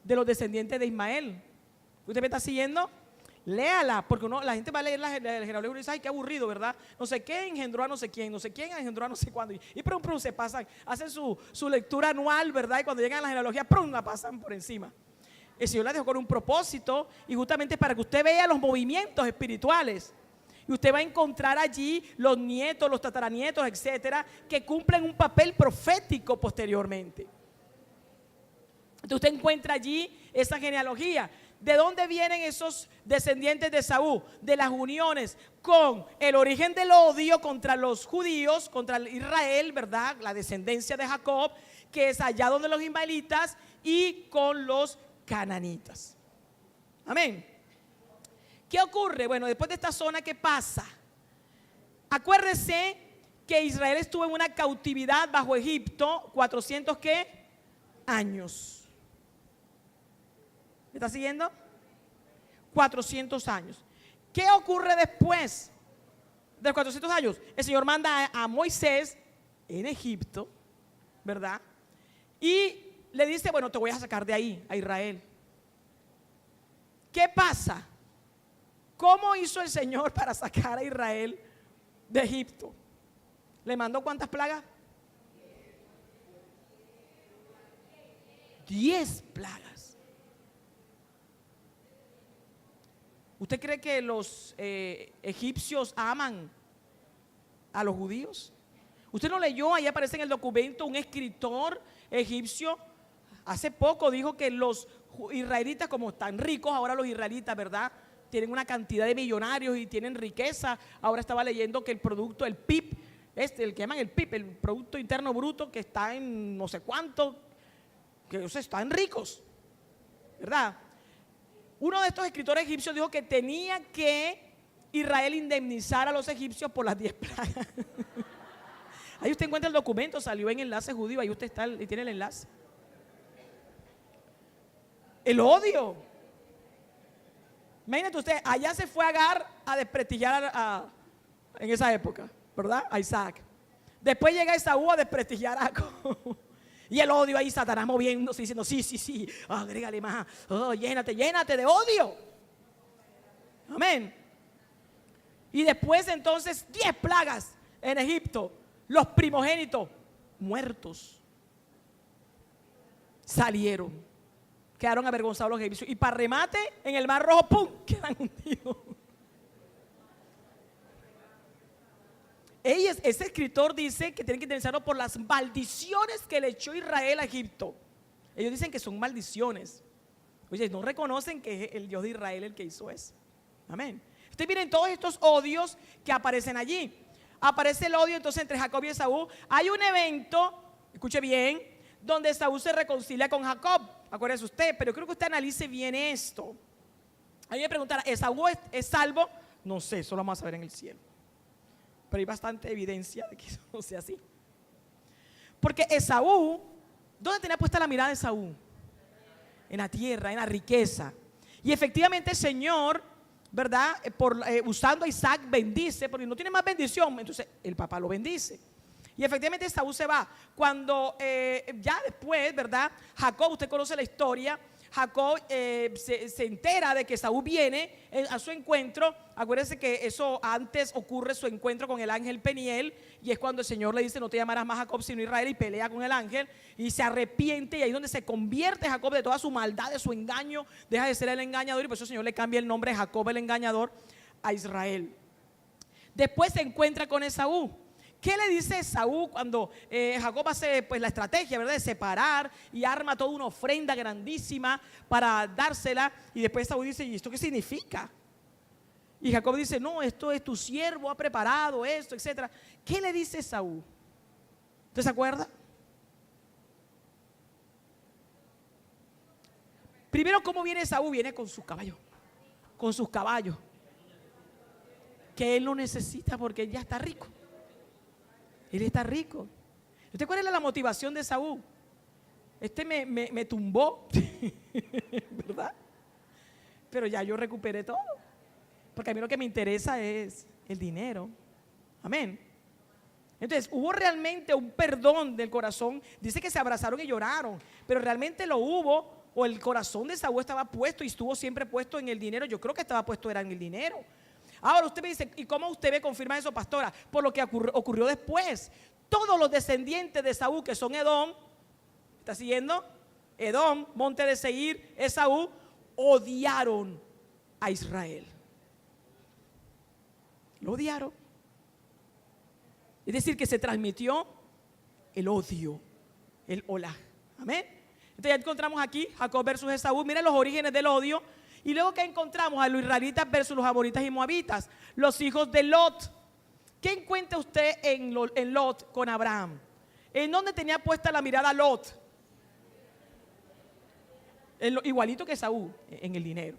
[SPEAKER 1] de los descendientes de Ismael. ¿Usted me está siguiendo? Léala, porque la gente va a leer la genealogía y dice, ay, qué aburrido, ¿verdad? No sé qué engendró a no sé quién engendró a no sé cuándo. Y prum, se pasan, hacen su lectura anual, ¿verdad? Y cuando llegan a la genealogía, prum, la pasan por encima. El Señor la dejó con un propósito, y justamente para que usted vea los movimientos espirituales. Y usted va a encontrar allí los nietos, los tataranietos, etcétera, que cumplen un papel profético posteriormente. Entonces usted encuentra allí esa genealogía. ¿De dónde vienen esos descendientes de Esaú? De las uniones con el origen del odio contra los judíos, contra Israel, ¿verdad? La descendencia de Jacob, que es allá donde los ismaelitas, y con los cananitas. Amén. ¿Qué ocurre? Bueno, después de esta zona, ¿qué pasa? Acuérdese que Israel estuvo en una cautividad bajo Egipto, 400 ¿qué? Años. ¿Me está siguiendo? 400 años. ¿Qué ocurre después de los 400 años? El Señor manda a Moisés en Egipto, ¿verdad? Y le dice, bueno, te voy a sacar de ahí, a Israel. ¿Qué pasa? ¿Cómo hizo el Señor para sacar a Israel de Egipto? ¿Le mandó cuántas plagas? 10 plagas. ¿Usted cree que los egipcios aman a los judíos? ¿Usted no leyó? Ahí aparece en el documento un escritor egipcio. Hace poco dijo que los israelitas, como están ricos ahora los israelitas, ¿verdad?, tienen una cantidad de millonarios y tienen riqueza. Ahora estaba leyendo que el producto, el PIB, el que llaman el PIB, el Producto Interno Bruto, que está en no sé cuánto, que ellos están ricos, ¿verdad? Uno de estos escritores egipcios dijo que tenía que Israel indemnizar a los egipcios por las 10 plagas. Ahí usted encuentra el documento, salió en Enlace Judío, ahí usted está y tiene el enlace. El odio. Imagínate usted, allá se fue Agar a desprestigiar en esa época, ¿verdad? A Isaac. Después llega Esaú a desprestigiar a Jacob. Y el odio ahí, Satanás moviéndose, diciendo, sí, agrégale más, llénate de odio. Amén. Y después entonces 10 plagas en Egipto, los primogénitos muertos salieron. Quedaron avergonzados los egipcios. Y para remate, en el Mar Rojo, ¡pum!, quedan hundidos. Ese escritor dice que tienen que indemnizarlo por las maldiciones que le echó Israel a Egipto. Ellos dicen que son maldiciones. Oye, no reconocen que es el Dios de Israel el que hizo eso. Amén. Ustedes miren todos estos odios que aparecen allí. Aparece el odio entonces entre Jacob y Esaú. Hay un evento, escuche bien, donde Esaú se reconcilia con Jacob. Acuérdese usted, pero creo que usted analice bien esto. A mí me preguntará, ¿Esaú es salvo? No sé, eso lo vamos a saber en el cielo. Pero hay bastante evidencia de que eso no sea así. Porque Esaú, ¿dónde tenía puesta la mirada de Esaú? En la tierra, en la riqueza. Y efectivamente el Señor, ¿verdad?, usando a Isaac, bendice, porque no tiene más bendición. Entonces el papá lo bendice. Y efectivamente Esaú se va. Cuando ya después, ¿verdad?, Jacob, usted conoce la historia, Jacob se entera de que Esaú viene a su encuentro. Acuérdense que eso antes ocurre su encuentro con el ángel Peniel, y es cuando el Señor le dice, no te llamarás más Jacob sino Israel, y pelea con el ángel y se arrepiente, y ahí es donde se convierte Jacob de toda su maldad, de su engaño, deja de ser el engañador, y por eso el Señor le cambia el nombre de Jacob el engañador a Israel. Después se encuentra con Esaú. ¿Qué le dice Esaú cuando Jacob hace pues la estrategia, ¿verdad?, de separar y arma toda una ofrenda grandísima para dársela? Y después Esaú dice, ¿y esto qué significa? Y Jacob dice, no, esto es tu siervo, ha preparado esto, etcétera. ¿Qué le dice Esaú? ¿Usted se acuerda? Primero, ¿cómo viene Esaú? Viene con sus caballos. Con sus caballos. Que él no necesita porque él ya está rico. Él está rico. ¿Usted cuál era la motivación de Esaú? Me tumbó, ¿verdad? Pero ya yo recuperé todo. Porque a mí lo que me interesa es el dinero. Amén. Entonces, hubo realmente un perdón del corazón. Dice que se abrazaron y lloraron, pero realmente lo hubo, o el corazón de Esaú estaba puesto y estuvo siempre puesto en el dinero. Yo creo que estaba puesto era en el dinero. Ahora usted me dice, ¿y cómo usted me confirma eso, pastora? Por lo que ocurrió después. Todos los descendientes de Esaú, que son Edom, ¿está siguiendo? Edom, monte de Seir, Esaú, odiaron a Israel. Lo odiaron. Es decir, que se transmitió el odio, el hola. Amén. Entonces ya encontramos aquí Jacob versus Esaú. Miren los orígenes del odio. Y luego que encontramos a los israelitas versus los amonitas y moabitas, los hijos de Lot. ¿Qué encuentra usted en Lot con Abraham? ¿En dónde tenía puesta la mirada Lot? Igualito que Esaú, en el dinero.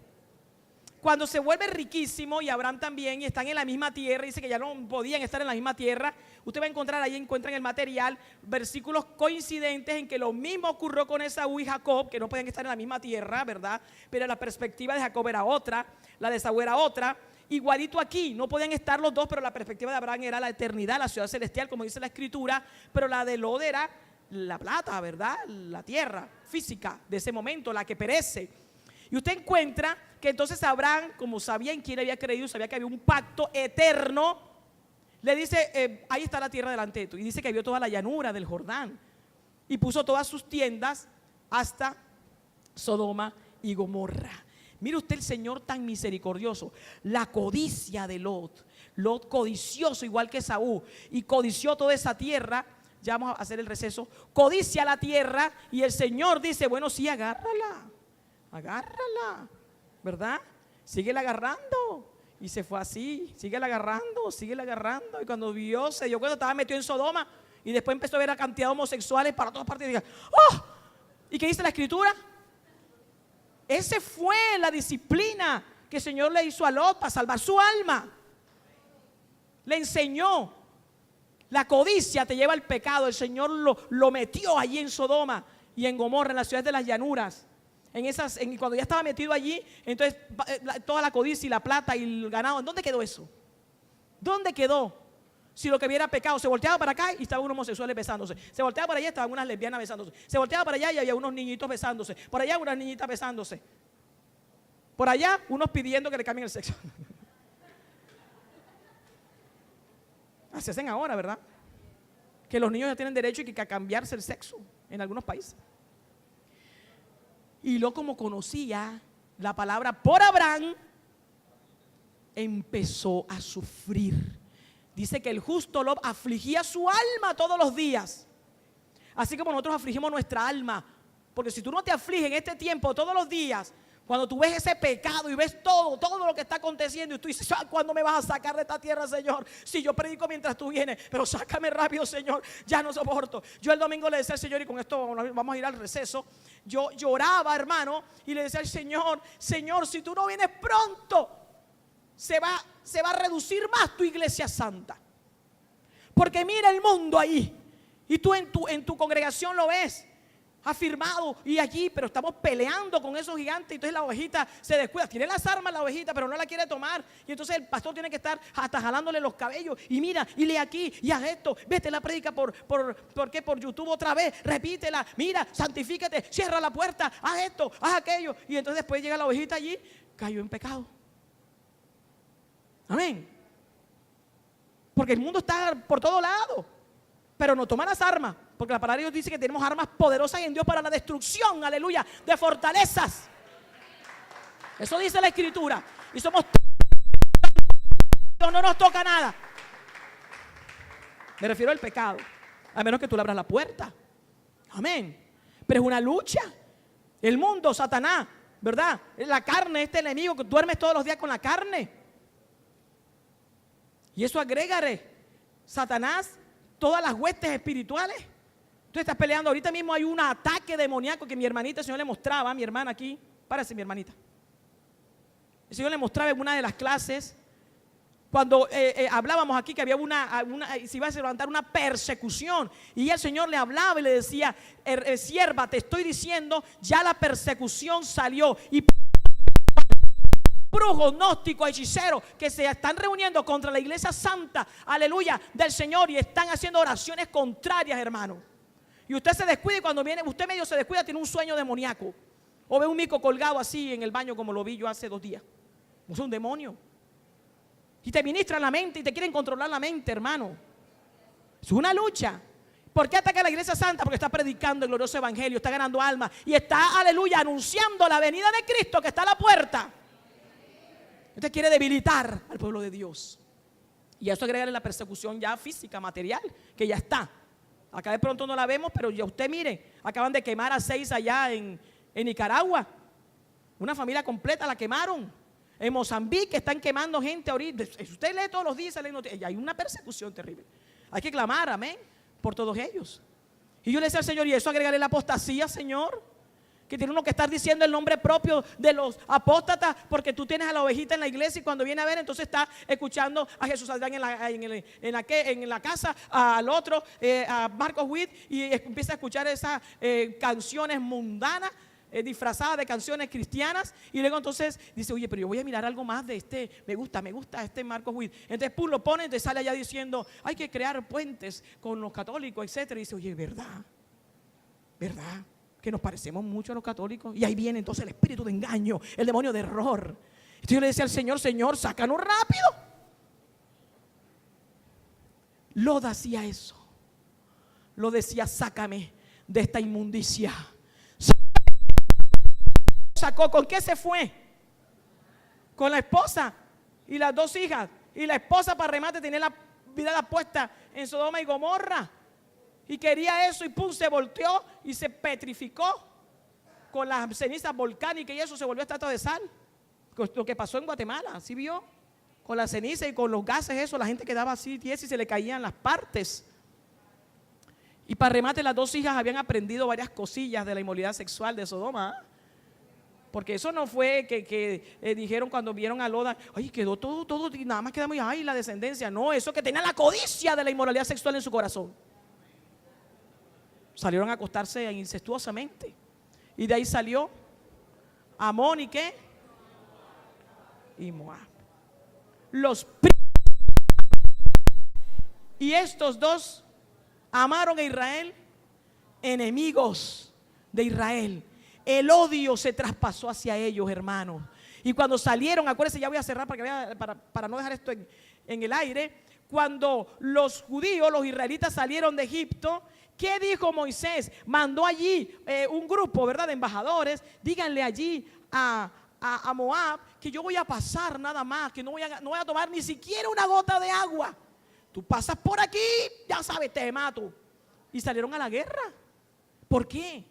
[SPEAKER 1] Cuando se vuelve riquísimo, y Abraham también, y están en la misma tierra, dice que ya no podían estar en la misma tierra, usted va a encontrar ahí, encuentran el material, versículos coincidentes en que lo mismo ocurrió con Esaú y Jacob, que no podían estar en la misma tierra, ¿verdad? Pero la perspectiva de Jacob era otra, la de Esaú era otra. Igualito aquí, no podían estar los dos, pero la perspectiva de Abraham era la eternidad, la ciudad celestial, como dice la escritura, pero la de Lot era la plata, ¿verdad? La tierra física de ese momento, la que perece. Y usted encuentra que entonces Abraham, como sabía en quién había creído, sabía que había un pacto eterno, le dice, ahí está la tierra delante de tú. Y dice que vio toda la llanura del Jordán y puso todas sus tiendas hasta Sodoma y Gomorra. Mire usted el Señor tan misericordioso. La codicia de Lot. Lot codicioso igual que Esaú, y codició toda esa tierra. Ya vamos a hacer el receso. Codicia la tierra, y el Señor dice, bueno, sí, agárrala, ¿verdad? Síguela agarrando. Y se fue así, síguela agarrando. Y cuando vio, se dio cuenta, estaba metido en Sodoma. Y después empezó a ver a cantidad de homosexuales para todas partes. Y dijo, ¡oh! ¿Y qué dice la escritura? Esa fue la disciplina que el Señor le hizo a Lot para salvar su alma. Le enseñó. La codicia te lleva al pecado. El Señor lo metió allí en Sodoma y en Gomorra, en las ciudades de las llanuras. Cuando ya estaba metido allí, entonces toda la codicia y la plata y el ganado, ¿en dónde quedó eso? ¿Dónde quedó? Si lo que hubiera pecado, se volteaba para acá y estaban unos homosexuales besándose. Se volteaba para allá y estaban unas lesbianas besándose. Se volteaba para allá y había unos niñitos besándose. Por allá unas niñitas besándose. Por allá unos pidiendo que le cambien el sexo. Así hacen ahora, ¿verdad? Que los niños ya tienen derecho y que a cambiarse el sexo en algunos países. Y Lot, como conocía la palabra por Abraham, empezó a sufrir. Dice que el justo Lot afligía su alma todos los días, así como nosotros afligimos nuestra alma. Porque si tú no te afliges en este tiempo todos los días, cuando tú ves ese pecado y ves todo lo que está aconteciendo, y tú dices, ¿cuándo me vas a sacar de esta tierra, Señor? Si yo predico mientras tú vienes, pero sácame rápido, Señor, ya no soporto. Yo el domingo le decía al Señor, y con esto vamos a ir al receso, yo lloraba, hermano, y le decía al Señor, Señor, si tú no vienes pronto, se va a reducir más tu iglesia santa. Porque mira el mundo ahí, y tú en tu congregación lo ves afirmado y allí, pero estamos peleando con esos gigantes. Y entonces la ovejita se descuida, tiene las armas la ovejita, pero no la quiere tomar, y entonces el pastor tiene que estar hasta jalándole los cabellos, y mira, y lee aquí, y haz esto, vete la prédica por YouTube otra vez, repítela, mira, santifícate, cierra la puerta, haz esto, haz aquello, y entonces después llega la ovejita allí, cayó en pecado. Amén. Porque el mundo está por todo lado, pero no toma las armas, porque la palabra de Dios dice que tenemos armas poderosas en Dios para la destrucción, aleluya, de fortalezas. Eso dice la escritura. Y somos, no nos toca nada. Me refiero al pecado. A menos que tú le abras la puerta. Amén. Pero es una lucha. El mundo, Satanás, ¿verdad? La carne, este enemigo que duermes todos los días con la carne. Y eso agrégale, Satanás, todas las huestes espirituales. Tú estás peleando, ahorita mismo hay un ataque demoníaco que mi hermanita, el Señor le mostraba, mi hermana aquí, párese mi hermanita. El Señor le mostraba en una de las clases, cuando hablábamos aquí que había se iba a levantar una persecución, y el Señor le hablaba y le decía, sierva, te estoy diciendo, ya la persecución salió, y brujos, gnósticos, hechiceros que se están reuniendo contra la iglesia santa, aleluya, del Señor, y están haciendo oraciones contrarias, hermano. Y usted se descuida, y cuando viene, usted medio se descuida, tiene un sueño demoníaco, o ve un mico colgado así en el baño, como lo vi yo hace 2 días. Es un demonio. Y te ministran la mente y te quieren controlar la mente, hermano. Es una lucha. ¿Por qué ataca a la iglesia santa? Porque está predicando el glorioso evangelio, está ganando almas y está, aleluya, anunciando la venida de Cristo que está a la puerta. Usted quiere debilitar al pueblo de Dios. Y a eso agregarle la persecución ya física, material, que ya está. Acá de pronto no la vemos, pero ya usted mire, acaban de quemar a 6 allá en Nicaragua. Una familia completa la quemaron. En Mozambique están quemando gente ahorita. Usted lee todos los días y hay una persecución terrible. Hay que clamar, amén, por todos ellos. Y yo le decía al Señor, y eso agregarle la apostasía, Señor, que tiene uno que estar diciendo el nombre propio de los apóstatas, porque tú tienes a la ovejita en la iglesia y cuando viene a ver, entonces está escuchando a Jesús Adán en la casa, al otro, a Marcos Witt, y empieza a escuchar esas canciones mundanas, disfrazada de canciones cristianas, y luego entonces dice, oye, pero yo voy a mirar algo más de este, me gusta este Marcos Witt. Entonces lo pone, te sale allá diciendo, hay que crear puentes con los católicos, etcétera. Y dice, oye, ¿verdad? Que nos parecemos mucho a los católicos. Y ahí viene entonces el espíritu de engaño, el demonio de error. Entonces yo le decía al Señor, Señor, sácanos rápido. Lo hacía eso. Lo decía, sácame de esta inmundicia. Sacó, ¿con qué se fue? Con la esposa y las 2 hijas. Y la esposa, para remate, tenía la mirada puesta en Sodoma y Gomorra. Y quería eso y pum, se volteó y se petrificó con las cenizas volcánicas y eso se volvió estatua de sal. Lo que pasó en Guatemala, ¿sí vio? Con la ceniza y con los gases, eso, la gente quedaba así tiesa y se le caían las partes. Y para remate, las 2 hijas habían aprendido varias cosillas de la inmoralidad sexual de Sodoma, ¿eh? Porque eso no fue que dijeron cuando vieron a Loda, ay, quedó todo, y nada más quedamos, ay, la descendencia. No, eso que tenía la codicia de la inmoralidad sexual en su corazón. Salieron a acostarse incestuosamente. Y de ahí salió Amón y ¿qué? Y Moab. Y estos 2 amaron a Israel, enemigos de Israel. El odio se traspasó hacia ellos, hermanos. Y cuando salieron, acuérdense, ya voy a cerrar para no dejar esto en el aire. Cuando los judíos, los israelitas salieron de Egipto, ¿qué dijo Moisés? Mandó allí un grupo, ¿verdad?, de embajadores. Díganle allí a Moab que yo voy a pasar nada más, que no voy a tomar ni siquiera una gota de agua. Tú pasas por aquí, ya sabes, te mato. Y salieron a la guerra. ¿Por qué?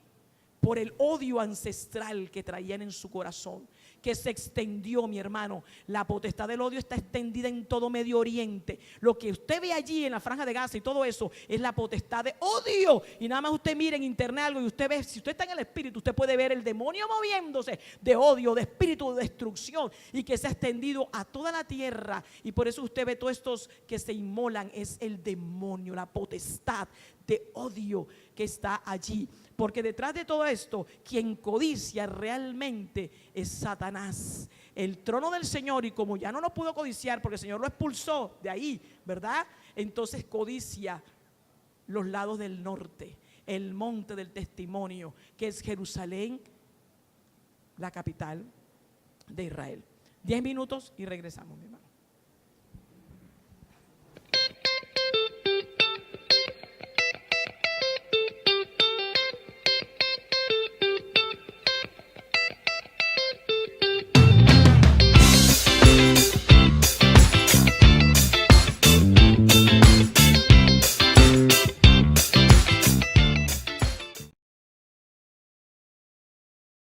[SPEAKER 1] Por el odio ancestral que traían en su corazón, que se extendió, mi hermano. La potestad del odio está extendida en todo Medio Oriente. Lo que usted ve allí en la Franja de Gaza y todo eso es la potestad de odio. Y nada más usted mire en internet algo y usted ve, si usted está en el espíritu, usted puede ver el demonio moviéndose de odio, de espíritu de destrucción, y que se ha extendido a toda la tierra. Y por eso usted ve todos estos que se inmolan, es el demonio, la potestad de odio que está allí. Porque detrás de todo esto, quien codicia realmente es Satanás, el trono del Señor. Y como ya no lo pudo codiciar porque el Señor lo expulsó de ahí, ¿verdad? Entonces codicia los lados del norte, el monte del testimonio, que es Jerusalén, la capital de Israel. 10 minutos y regresamos, mi hermano.